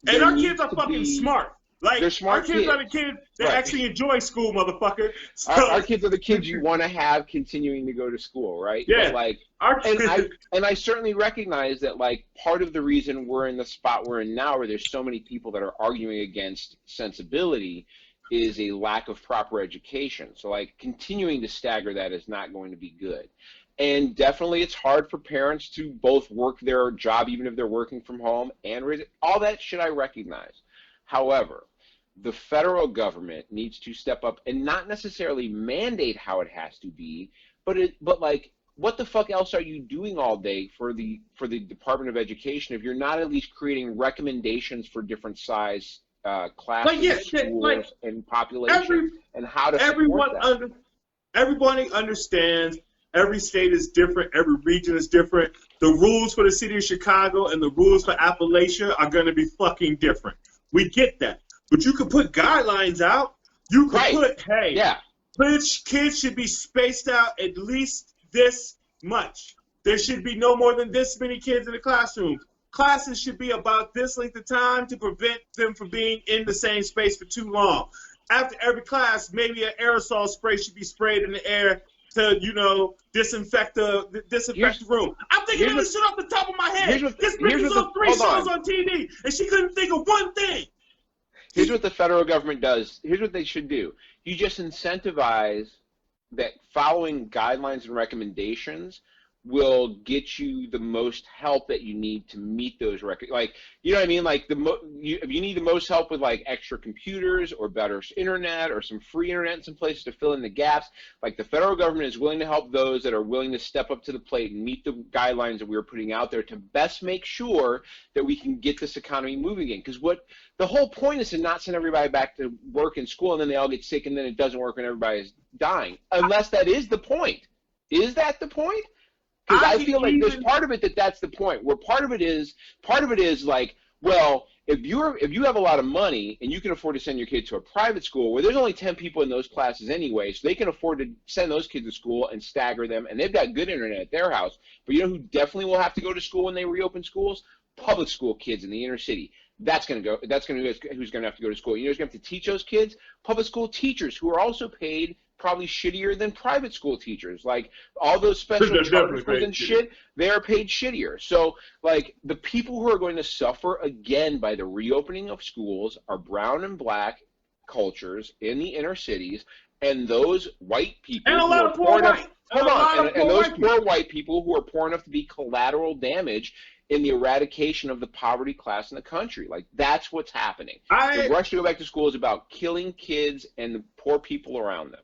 and our kids are fucking smart. Like, they're smart. Our kids are the kids that actually enjoy school, motherfucker. So, our kids are the kids you want to have continuing to go to school, right? Yeah. But, like, and I certainly recognize that, like, part of the reason we're in the spot we're in now, where there's so many people that are arguing against sensibility, is a lack of proper education. So, like, continuing to stagger that is not going to be good. And definitely it's hard for parents to both work their job, even if they're working from home, and raise it. All that shit I recognize. However, the federal government needs to step up and not necessarily mandate how it has to be, but like, what the fuck else are you doing all day for the Department of Education if you're not at least creating recommendations for different size classes, schools, and population, and how to support that? Everybody understands. Every state is different. Every region is different. The rules for the city of Chicago and the rules for Appalachia are going to be fucking different. We get that. But you could put guidelines out. You could put, hey, kids should be spaced out at least this much. There should be no more than this many kids in the classroom. Classes should be about this length of time to prevent them from being in the same space for too long. After every class, maybe an aerosol spray should be sprayed in the air to, you know, disinfect the room. I'm thinking of this shit off the top of my head. This bitch was on 3 shows on TV, and she couldn't think of one thing. Here's what the federal government does. Here's what they should do. You just incentivize that following guidelines and recommendations will get you the most help that you need to meet those like, you know what I mean? Like if you need the most help with like extra computers or better internet or some free internet in some places to fill in the gaps, like the federal government is willing to help those that are willing to step up to the plate and meet the guidelines that we were putting out there to best make sure that we can get this economy moving again. Because what the whole point is to not send everybody back to work and school and then they all get sick and then it doesn't work and everybody's dying. Unless that is the point. Is that the point? Because I feel like there's part of it that's the point. Where part of it is like, well, if you have a lot of money and you can afford to send your kid to a private school where there's only 10 people in those classes anyway, so they can afford to send those kids to school and stagger them, and they've got good internet at their house. But you know who definitely will have to go to school when they reopen schools? Public school kids in the inner city. That's who's going to have to go to school. You know who's going to have to teach those kids? Public school teachers who are also paid probably shittier than private school teachers. Like all those special charter schools and shit, they are paid shittier. So like the people who are going to suffer again by the reopening of schools are brown and black cultures in the inner cities, and those white people and a lot of poor white. And those poor white people who are poor enough to be collateral damage in the eradication of the poverty class in the country. Like, that's what's happening. The rush to go back to school is about killing kids and the poor people around them.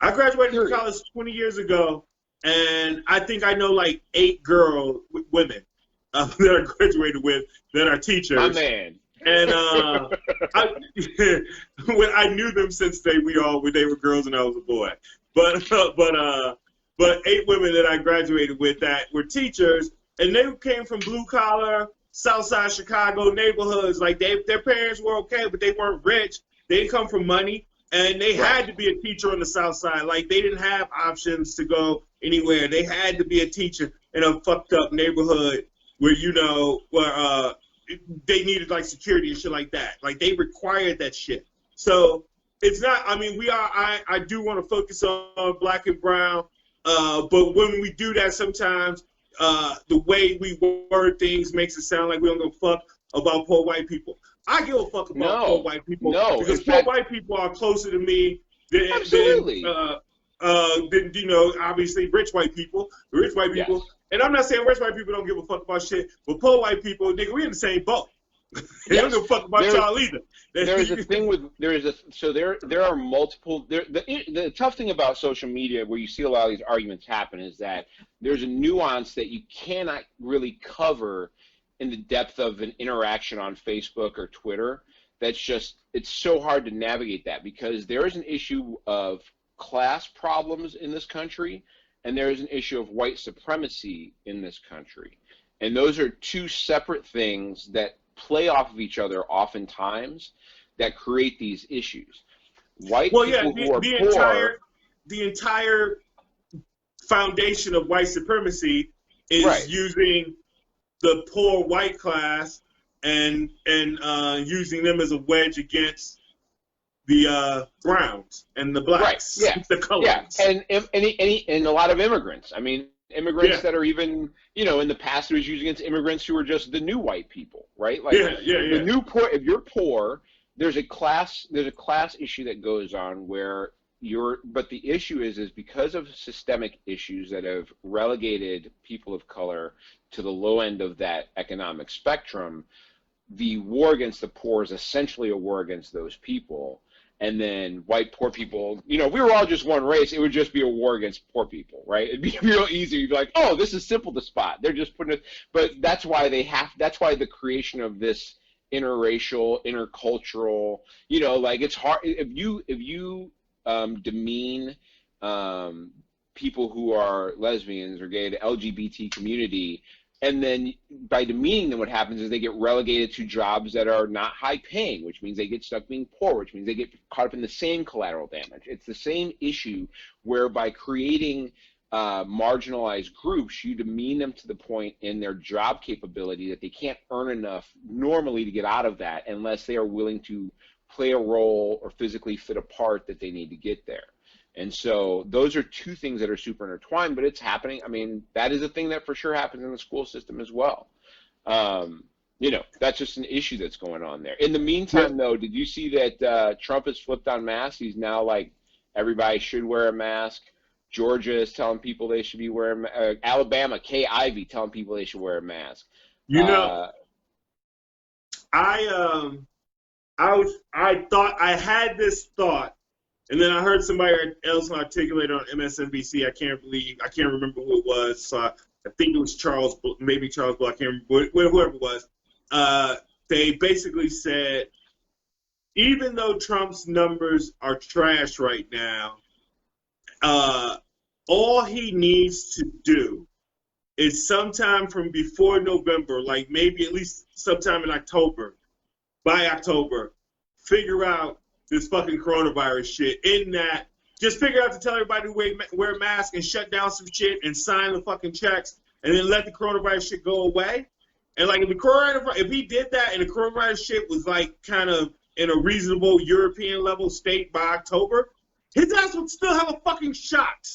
I graduated from college 20 years ago, and I think I know like 8 women that I graduated with that are teachers. My man. And I knew them since they were girls and I was a boy. But 8 women that I graduated with that were teachers, and they came from blue collar, Southside Chicago neighborhoods. Like their parents were okay, but they weren't rich. They didn't come from money, and they had to be a teacher on the South Side. Like they didn't have options to go anywhere. They had to be a teacher in a fucked up neighborhood where they needed like security and shit like that. Like they required that shit. So it's not. I mean, I do want to focus on black and brown, but when we do that, sometimes the way we word things makes it sound like we don't give a fuck about poor white people. I give a fuck about poor white people because poor white people are closer to me than obviously rich white people. The rich white people. Yes. And I'm not saying rich white people don't give a fuck about shit, but poor white people, nigga, we in the same boat. They don't give a fuck about y'all either. There's a thing with there are multiple. The tough thing about social media, where you see a lot of these arguments happen, is that there's a nuance that you cannot really cover in the depth of an interaction on Facebook or Twitter. It's so hard to navigate that, because there is an issue of class problems in this country, and there is an issue of white supremacy in this country. And those are two separate things that play off of each other oftentimes, that create these issues. White people who are poor. The entire foundation of white supremacy is using the poor white class and using them as a wedge against the browns and the blacks, the colors. And a lot of immigrants. I mean, immigrants that are even, in the past it was used against immigrants who are just the new white people, right? Like the new poor. If you're poor, there's a class issue that goes on where but the issue is because of systemic issues that have relegated people of color to the low end of that economic spectrum, the war against the poor is essentially a war against those people. And then white poor people, if we were all just one race, it would just be a war against poor people, right? It'd be real easy. You'd be like, oh, this is simple to spot. They're just putting it, but that's why that's why the creation of this interracial, intercultural, like it's hard. If you demean people who are lesbians or gay, the LGBT community, and then by demeaning them, what happens is they get relegated to jobs that are not high paying, which means they get stuck being poor, which means they get caught up in the same collateral damage. It's the same issue where by creating marginalized groups, you demean them to the point in their job capability that they can't earn enough normally to get out of that unless they are willing to play a role or physically fit a part that they need to get there. And so those are two things that are super intertwined, but it's happening. I mean, that is a thing that for sure happens in the school system as well. That's just an issue that's going on there. In the meantime, though, did you see that Trump has flipped on masks? He's now like, everybody should wear a mask. Georgia is telling people they should be wearing. Alabama, Kay Ivey telling people they should wear a mask. You know, I thought I had this thought, and then I heard somebody else articulate on MSNBC. I can't remember who it was. So I think it was maybe Charles Bull. I can't remember whoever it was. They basically said, even though Trump's numbers are trash right now, all he needs to do is sometime from before November, like maybe at least sometime in October, by October, figure out this fucking coronavirus shit. In that, just figure out to tell everybody to wear masks and shut down some shit and sign the fucking checks and then let the coronavirus shit go away. And like if he did that and the coronavirus shit was like kind of in a reasonable European level state by October, his ass would still have a fucking shot.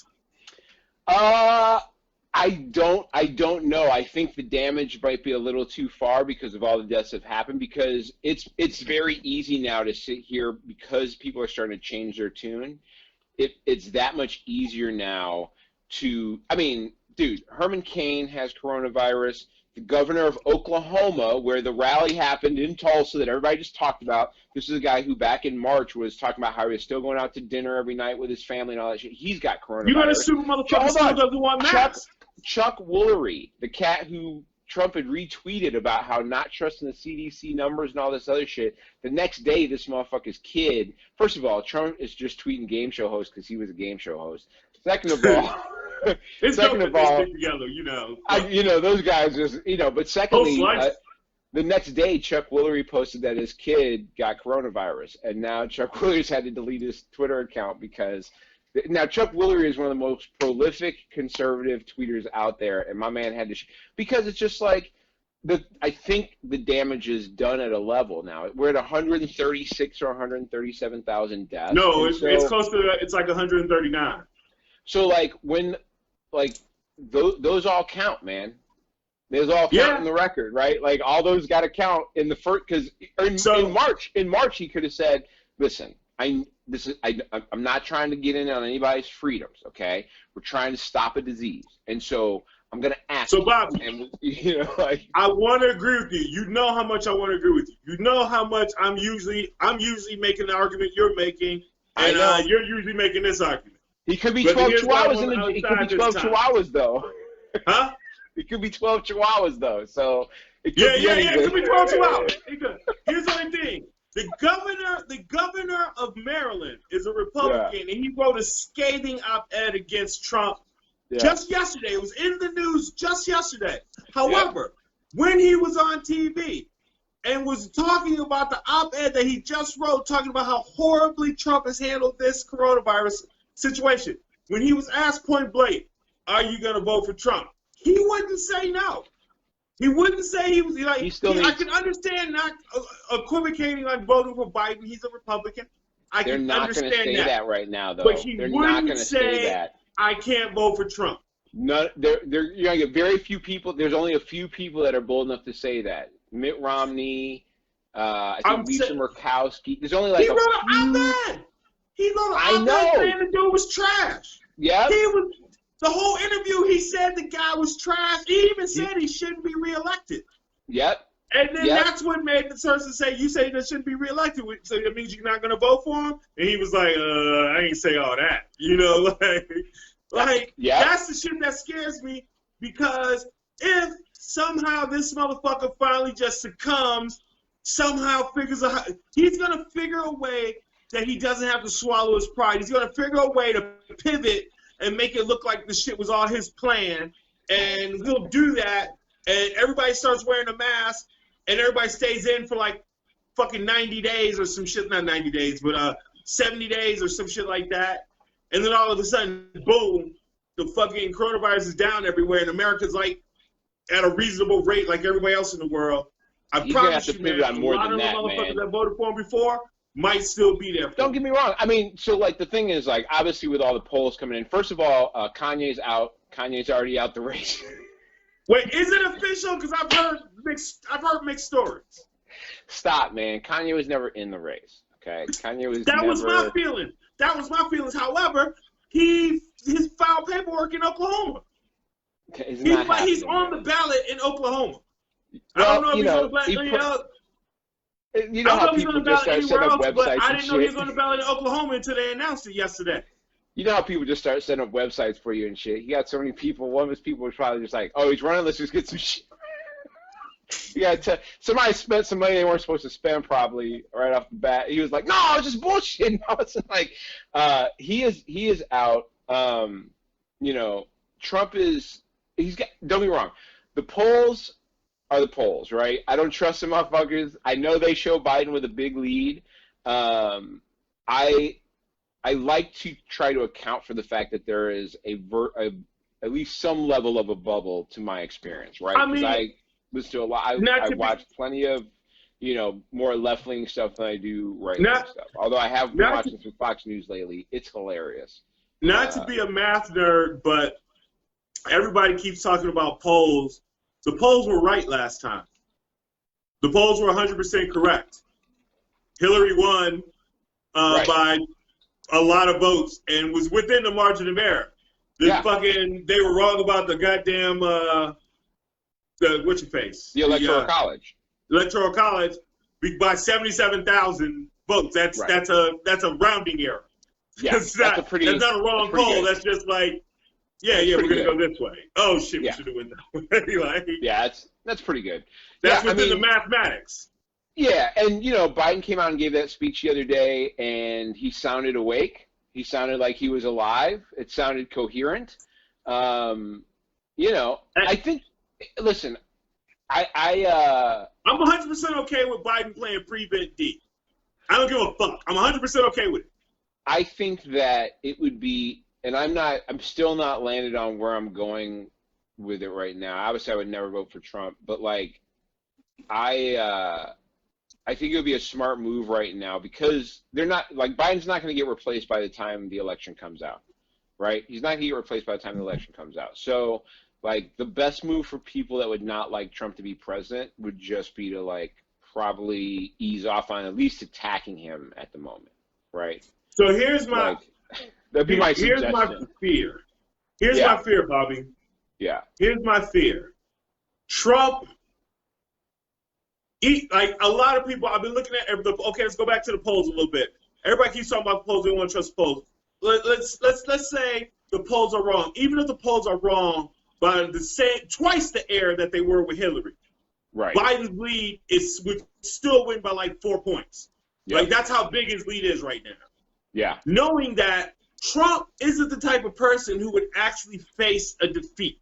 I don't know. I think the damage might be a little too far because of all the deaths that have happened, because it's very easy now to sit here because people are starting to change their tune. It's that much easier now to, I mean, dude, Herman Cain has coronavirus. The governor of Oklahoma, where the rally happened in Tulsa that everybody just talked about, this is a guy who back in March was talking about how he was still going out to dinner every night with his family and all that shit. He's got coronavirus. You gotta assume motherfucker still doesn't want masks. Chuck Woolery, the cat who Trump had retweeted about how not trusting the CDC numbers and all this other shit. The next day, this motherfucker's kid. First of all, Trump is just tweeting game show host because he was a game show host. Second of all, together, those guys just, But secondly, the next day, Chuck Woolery posted that his kid got coronavirus, and now Chuck Woolery's had to delete his Twitter account because. Now, Chuck Woolery is one of the most prolific conservative tweeters out there, and my man had to because it's just like I think the damage is done at a level now. We're at 136 or 137,000 deaths. No, it's close to it's like 139. So like those all count, man. Those all count in the record, right? Like all those got to count in the first because in March he could have said, "Listen, I'm not trying to get in on anybody's freedoms, okay? We're trying to stop a disease, and so I'm gonna ask." So, Bob, I want to agree with you. You know how much I want to agree with you. You know how much I'm usually making the argument you're making, and you're usually making this argument. He could be 12 chihuahuas He could be 12 chihuahuas though. Huh? It could be 12 chihuahuas though. So it could be anything. It could be 12 chihuahuas. Here's the only thing. The governor of Maryland is a Republican, and he wrote a scathing op-ed against Trump just yesterday. It was in the news just yesterday. However, when he was on TV and was talking about the op-ed that he just wrote, talking about how horribly Trump has handled this coronavirus situation, when he was asked point blank, "Are you going to vote for Trump?" he wouldn't say no. He wouldn't say he was like. I can understand not equivocating on voting for Biden. He's a Republican. They're not going to say that right now, though. But they're not going to say that. I can't vote for Trump. No, you're going to get very few people. There's only a few people that are bold enough to say that. Mitt Romney, I think Lisa Murkowski. There's only like he wrote an op-ed. He wrote an op-ed saying the dude was trash. Yeah. The whole interview, he said the guy was trash. He even said he shouldn't be reelected. Yep. And then that's what made the person say, "You say that shouldn't be reelected, so that means you're not going to vote for him?" And he was like, "I ain't say all that." That's the shit that scares me, because if somehow this motherfucker finally just succumbs, somehow figures out, he's going to figure a way that he doesn't have to swallow his pride. He's going to figure a way to pivot and make it look like the shit was all his plan, and he'll do that, and everybody starts wearing a mask, and everybody stays in for like fucking 90 days or some shit, not 90 days, but 70 days or some shit like that, and then all of a sudden, boom, the fucking coronavirus is down everywhere, and America's like at a reasonable rate like everybody else in the world. I promise you, man, a lot of the motherfuckers that voted for him before might still be there. Don't get me wrong. I mean, so like the thing is, like, obviously with all the polls coming in, first of all, Kanye's out. Kanye's already out the race. Wait, is it official? Because I've heard mixed stories. Stop, man. Kanye was never in the race. Okay, Kanye was. That was my feeling. That was my feelings. However, He's filed paperwork in Oklahoma. He's on the ballot in Oklahoma. Well, I don't know if he's on the ballot. You know how people just start setting up websites but I didn't know he was shit? on the ballot in Oklahoma until they announced it yesterday. You know how people just start setting up websites for you and shit? He got so many people. One of his people was probably just like, oh, he's running, let's just get some shit. Somebody spent some money they weren't supposed to spend probably right off the bat. He was like, no, it's just bullshit. No, it's like, he is out. You know, Trump is, don't be wrong. The polls are the polls, right? I don't trust the motherfuckers. I know they show Biden with a big lead. I like to try to account for the fact that there is at least some level of a bubble to my experience, right? Because I listen to a lot. I watch plenty of, you know, more left-leaning stuff than I do right-wing stuff. Although I have been watching some Fox News lately. It's hilarious. Not to be a math nerd, but everybody keeps talking about polls. The polls were right last time. The polls were 100% correct. Hillary won by a lot of votes and was within the margin of error. They were wrong about the goddamn what's your face? The Electoral College. Electoral College by 77,000 votes. That's a rounding error. Yeah, that's not a wrong poll. Good. That's just like, we're gonna go this way. Oh shit, we should have went that way. Like, that's pretty good. That's within the mathematics. Yeah, and you know, Biden came out and gave that speech the other day, and he sounded awake. He sounded like he was alive. It sounded coherent. You know, I think. Listen, I'm 100% okay with Biden playing Prevent D. I don't give a fuck. I'm 100% okay with it. I think that it would be, and I'm still not landed on where I'm going with it right now. Obviously, I would never vote for Trump, but like, I think it would be a smart move right now because Biden's not going to get replaced by the time the election comes out, right? He's not going to get replaced by the time the election comes out. So, like, the best move for people that would not like Trump to be president would just be to like probably ease off on at least attacking him at the moment, right? So here's my that'd be my suggestion. Here's my fear. Here's my fear, Bobby. Yeah. Here's my fear. Trump, like a lot of people, I've been looking at okay, let's go back to the polls a little bit. Everybody keeps talking about the polls, they don't want to trust the polls. Let's say the polls are wrong. Even if the polls are wrong by twice the error that they were with Hillary. Right. Biden's lead would still win by like 4 points. Yep. Like that's how big his lead is right now. Yeah. Knowing that Trump isn't the type of person who would actually face a defeat.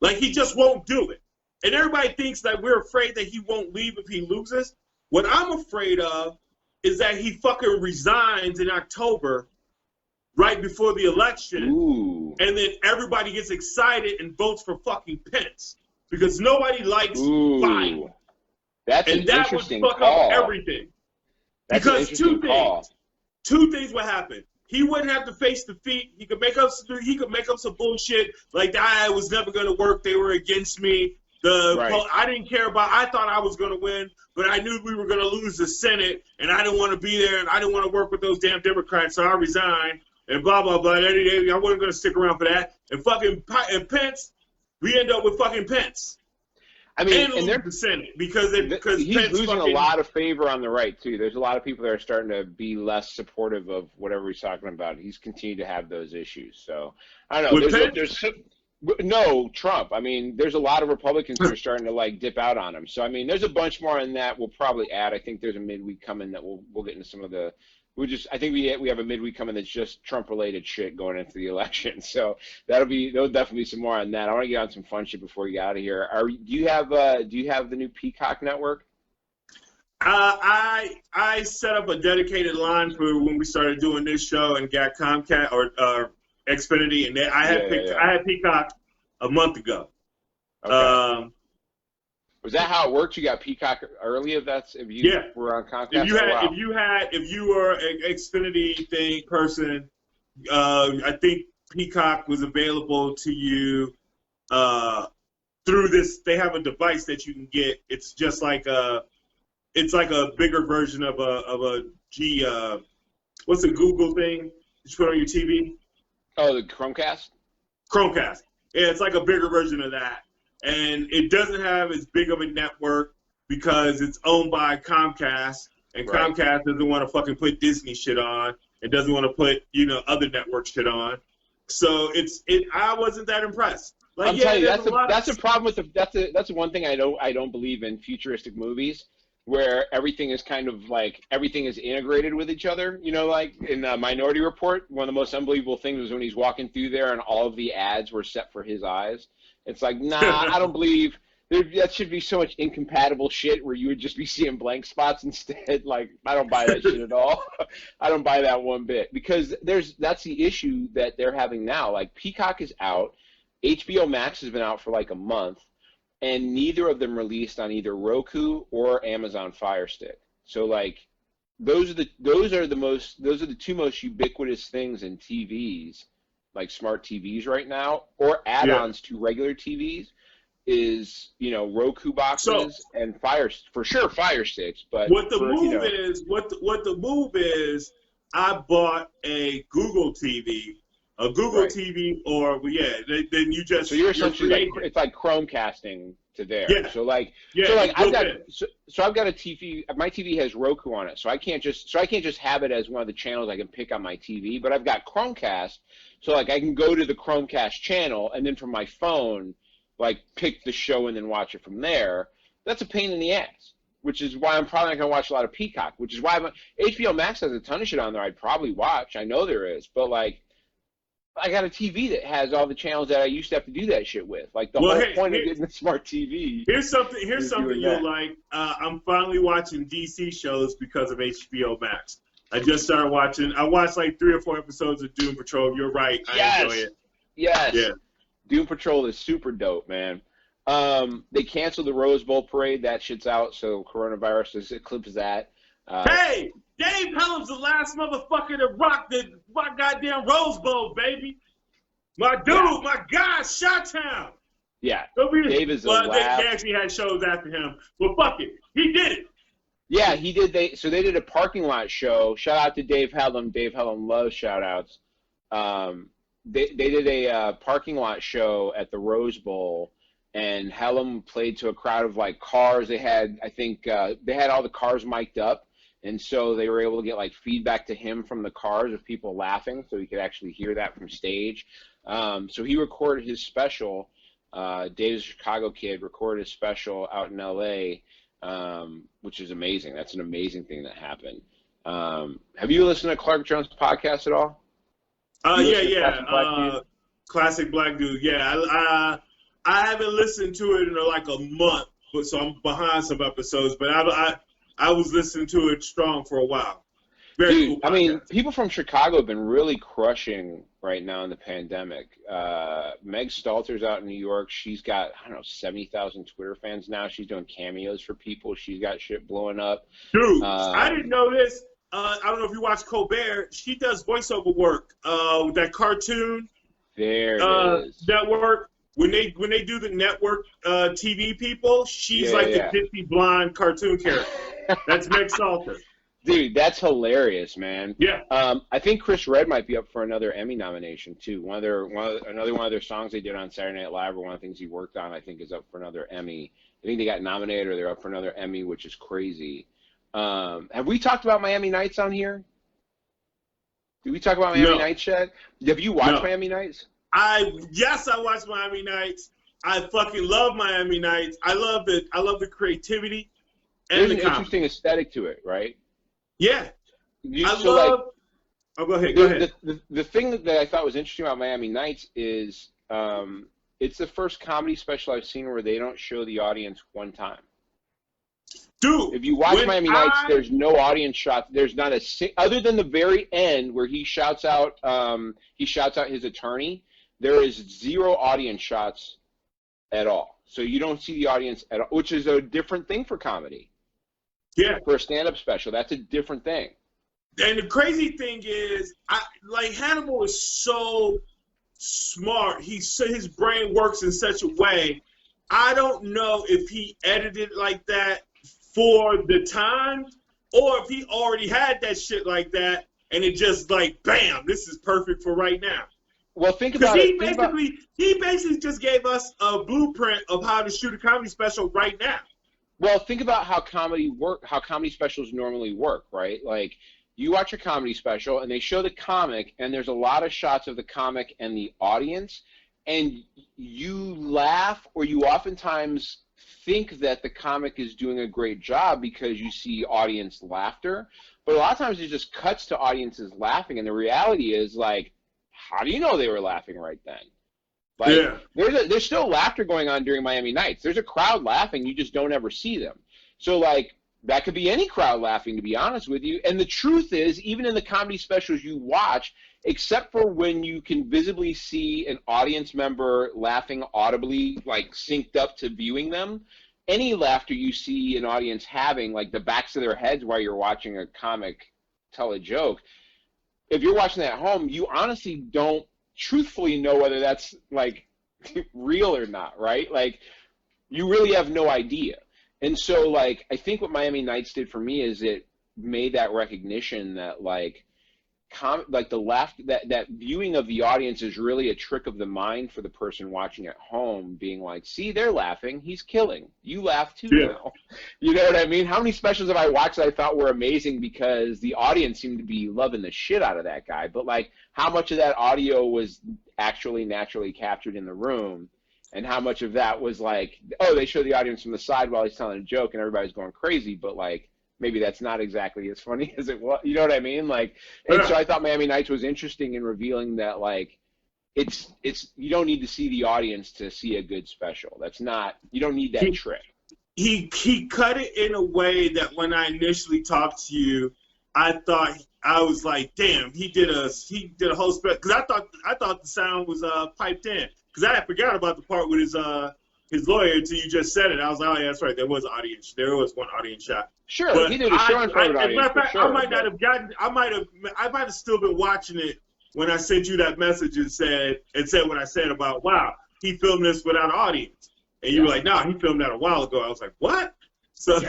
Like, he just won't do it. And everybody thinks that we're afraid that he won't leave if he loses. What I'm afraid of is that he fucking resigns in October right before the election. Ooh. And then everybody gets excited and votes for fucking Pence. Because nobody likes Biden. That's an interesting call. That would fuck up everything. That's an interesting call. Two things would happen. He wouldn't have to face defeat. He could make up some bullshit like I was never going to work. They were against me. I didn't care about. I thought I was going to win, but I knew we were going to lose the Senate, and I didn't want to be there, and I didn't want to work with those damn Democrats, so I resigned. And blah blah blah. I wasn't going to stick around for that. And Pence, we end up with fucking Pence. I mean, and they're the Senate because he's Pence losing a lot of favor on the right too. There's a lot of people that are starting to be less supportive of whatever he's talking about. He's continued to have those issues. So I don't know. No, Trump. I mean, there's a lot of Republicans that are starting to like dip out on him. So I mean, there's a bunch more in that we'll probably add. I think there's a midweek coming that we'll get into some of the. I think we have a midweek coming that's just Trump related shit going into the election. So there'll definitely be some more on that. I want to get on some fun shit before we get out of here. Do you have the new Peacock network? I set up a dedicated line for when we started doing this show and got Comcast or Xfinity, and I had Peacock a month ago. Okay. Was that how it worked? You got Peacock early if you were on Comcast? If you were an Xfinity person, I think Peacock was available to you through this. They have a device that you can get. It's just like a bigger version of a G. What's the Google thing that you put on your TV? Oh, the Chromecast? Chromecast. Yeah, it's like a bigger version of that. And it doesn't have as big of a network because it's owned by Comcast, and Right. Comcast doesn't want to fucking put Disney shit on. It doesn't want to put, other network shit on. So I wasn't that impressed. Like, I'm telling you, that's of a problem with that's one thing I don't believe in futuristic movies, where everything is kind of like everything is integrated with each other. You know, like in Minority Report, one of the most unbelievable things was when he's walking through there and all of the ads were set for his eyes. It's like, nah, I don't believe that should be so much incompatible shit where you would just be seeing blank spots instead. Like, I don't buy that shit at all. I don't buy that one bit, because that's the issue that they're having now. Like, Peacock is out, HBO Max has been out for like a month, and neither of them released on either Roku or Amazon Fire Stick. So like, those are the two most ubiquitous things in TVs, like smart TVs right now, or add-ons to regular TVs, is Roku boxes and Fire Sticks. But what the move is, I bought a Google TV. A Google TV, then you just. So you're essentially it's like Chromecasting to there. Yeah. So like I've got a TV. My TV has Roku on it, so I can't just have it as one of the channels I can pick on my TV. But I've got Chromecast, so like I can go to the Chromecast channel and then from my phone, like pick the show and then watch it from there. That's a pain in the ass, which is why I'm probably not gonna watch a lot of Peacock. Which is why HBO Max has a ton of shit on there I'd probably watch. I know there is, but like, I got a TV that has all the channels that I used to have to do that shit with. Like, the whole point of getting a smart TV. Here's something you'll like. I'm finally watching DC shows because of HBO Max. I just started watching. I watched like 3 or 4 episodes of Doom Patrol. You're right. I enjoy it. Yes. Yeah. Doom Patrol is super dope, man. They canceled the Rose Bowl parade. That shit's out, so coronavirus has eclipsed that. Hey! Dave Helm's the last motherfucker to rock the goddamn Rose Bowl, baby. My dude, my guy, Chi-Town. Yeah, Dave is the last. They actually had shows after him, but fuck it, he did it. Yeah, he did. They did a parking lot show. Shout out to Dave Helm. Dave Helm loves shout outs. They did a parking lot show at the Rose Bowl, and Helm played to a crowd of like cars. They had, I think, they had all the cars mic'd up. And so they were able to get like feedback to him from the cars of people laughing, so he could actually hear that from stage. So he recorded his special. Dave's a Chicago kid, recorded his special out in L.A., which is amazing. That's an amazing thing that happened. Have you listened to Clark Jones' podcast at all? Classic Black Dude. Yeah, I haven't listened to it in like a month, so I'm behind some episodes. But I was listening to it strong for a while. Very cool podcast. I mean, people from Chicago have been really crushing right now in the pandemic. Meg Stalter's out in New York. She's got, 70,000 Twitter fans now. She's doing cameos for people. She's got shit blowing up. Dude, I didn't know this. I don't know if you watch Colbert. She does voiceover work with that cartoon network. When they do the network TV people, she's the ditzy blonde cartoon character. That's Meg Stalter. Dude, that's hilarious, man. Yeah. I think Chris Redd might be up for another Emmy nomination too. Another one of their songs they did on Saturday Night Live, or one of the things he worked on, I think, is up for another Emmy. I think they got nominated, or they're up for another Emmy, which is crazy. Have we talked about Miami Nights on here? Did we talk about Miami Nights yet? Have you watched Miami Nights? Yes, I watched Miami Nights. I fucking love Miami Nights. I love the creativity and There's an interesting aesthetic to it, right? Yeah. Go ahead. The thing that I thought was interesting about Miami Nights is it's the first comedy special I've seen where they don't show the audience one time. Dude, if you watch Miami Nights, there's no audience shot. There's not other than the very end where he shouts out his attorney. There is 0 audience shots at all. So you don't see the audience at all, which is a different thing for comedy. Yeah. For a stand-up special, that's a different thing. And the crazy thing is, Hannibal is so smart. His brain works in such a way. I don't know if he edited like that for the time, or if he already had that shit like that, and it just like, bam, this is perfect for right now. Well, think Because about it. He basically just gave us a blueprint of how to shoot a comedy special right now. Well, think about how comedy specials normally work, right? Like, you watch a comedy special, and they show the comic, and there's a lot of shots of the comic and the audience, and you laugh, or you oftentimes think that the comic is doing a great job because you see audience laughter. But a lot of times it just cuts to audiences laughing, and the reality is, like, how do you know they were laughing right then? Like, yeah. There's still laughter going on during Miami Nights. There's a crowd laughing. You just don't ever see them. So, like, that could be any crowd laughing, to be honest with you. And the truth is, even in the comedy specials you watch, except for when you can visibly see an audience member laughing audibly, like synced up to viewing them, any laughter you see an audience having, like the backs of their heads while you're watching a comic tell a joke, if you're watching that at home, you honestly don't truthfully know whether that's like real or not, right? Like, you really have no idea. And so, like, I think what Miami Nights did for me is it made that recognition that, like, that viewing of the audience is really a trick of the mind for the person watching at home, being like, see, they're laughing, he's killing, you laugh too now. You know what I mean? How many specials have I watched that I thought were amazing because the audience seemed to be loving the shit out of that guy, but, like, how much of that audio was actually naturally captured in the room, and how much of that was like, oh, they show the audience from the side while he's telling a joke and everybody's going crazy, but, like, maybe that's not exactly as funny as it was. You know what I mean? Like, and so I thought Miami Nights was interesting in revealing that, like, it's you don't need to see the audience to see a good special. That's not, you don't need that trick. He cut it in a way that when I initially talked to you, I was like, damn, he did a whole special, because I thought the sound was piped in, because I had forgot about the part with his lawyer until you just said it. I was like, oh yeah, that's right. There was one audience shot. Sure, but he did a show in front of audience. Matter of fact, sure, I might not have gotten. I might have still been watching it when I sent you that message and said what I said about, wow, he filmed this without an audience, and you were like, no, he filmed that a while ago. I was like, what? So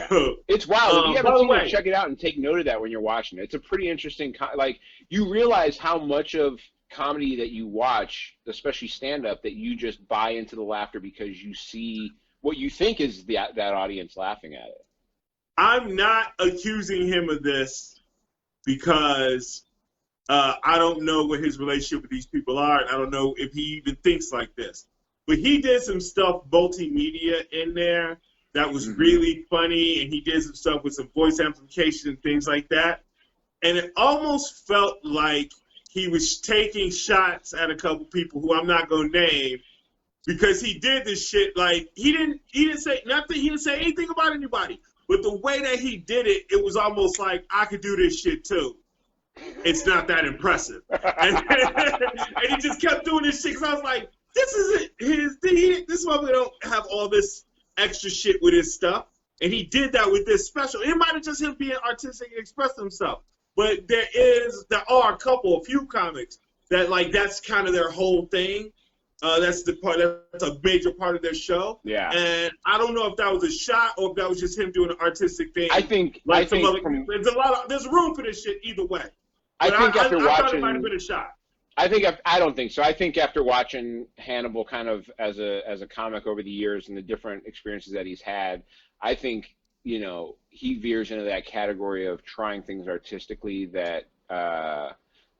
it's wild. If you haven't seen it, check it out and take note of that when you're watching it. It's a pretty interesting. Like, you realize how much of comedy that you watch, especially stand-up, that you just buy into the laughter because you see what you think is that audience laughing at it. I'm not accusing him of this because I don't know what his relationship with these people are, and I don't know if he even thinks like this. But he did some stuff multimedia in there that was really funny, and he did some stuff with some voice amplification and things like that. And it almost felt like he was taking shots at a couple people who I'm not going to name, because he did this shit like he didn't say nothing. He didn't say anything about anybody. But the way that he did it, it was almost like, I could do this shit too. It's not that impressive. And he just kept doing this shit, because I was like, this isn't his thing. This motherfucker don't have all this extra shit with his stuff. And he did that with this special. It might have just him being artistic and expressing himself. But there are a few comics that, like, that's kind of their whole thing. That's a major part of their show. Yeah. And I don't know if that was a shot or if that was just him doing an artistic thing. There's room for this shit either way. I thought it might have been a shot. I don't think so. I think after watching Hannibal kind of as a comic over the years and the different experiences that he's had, I think, you know, he veers into that category of trying things artistically that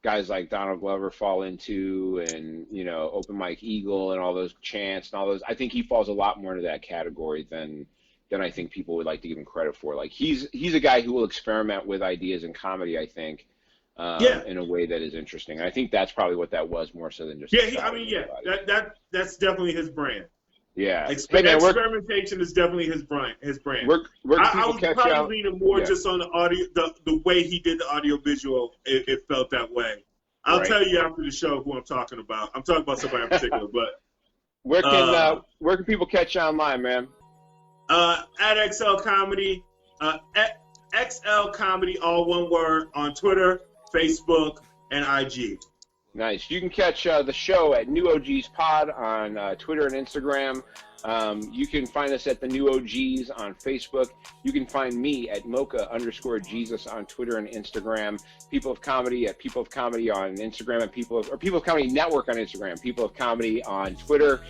guys like Donald Glover fall into, and, you know, Open Mike Eagle and all those chants and all those. I think he falls a lot more into that category than I think people would like to give him credit for. Like, he's a guy who will experiment with ideas in comedy, I think, in a way that is interesting. And I think that's probably what that was, more so than just that's definitely his brand. Yeah, experimentation is definitely his brand. I was probably leaning more just on the audio, the way he did the audio visual. It felt that way. I'll tell you after the show who I'm talking about. I'm talking about somebody in particular, but where can people catch you online, man? At XL Comedy, XL Comedy, all one word, on Twitter, Facebook, and IG. Nice. You can catch the show at New OGs Pod on Twitter and Instagram. You can find us at the New OGs on Facebook. You can find me at Mocha_Jesus on Twitter and Instagram. People of Comedy at People of Comedy on Instagram, and People of Comedy Network on Instagram. People of Comedy on Twitter.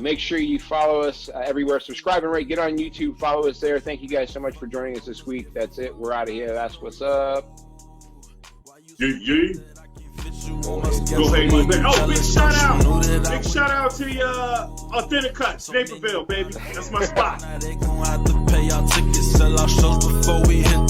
Make sure you follow us everywhere. Subscribe and rate. Get on YouTube. Follow us there. Thank you guys so much for joining us this week. That's it. We're out of here. That's what's up. Yeah. Go ahead. Oh, big shout out. Big shout out to the Authentic Cuts, Naperville, baby. That's my spot. They gon' have to pay our tickets, sell our shows before we hit the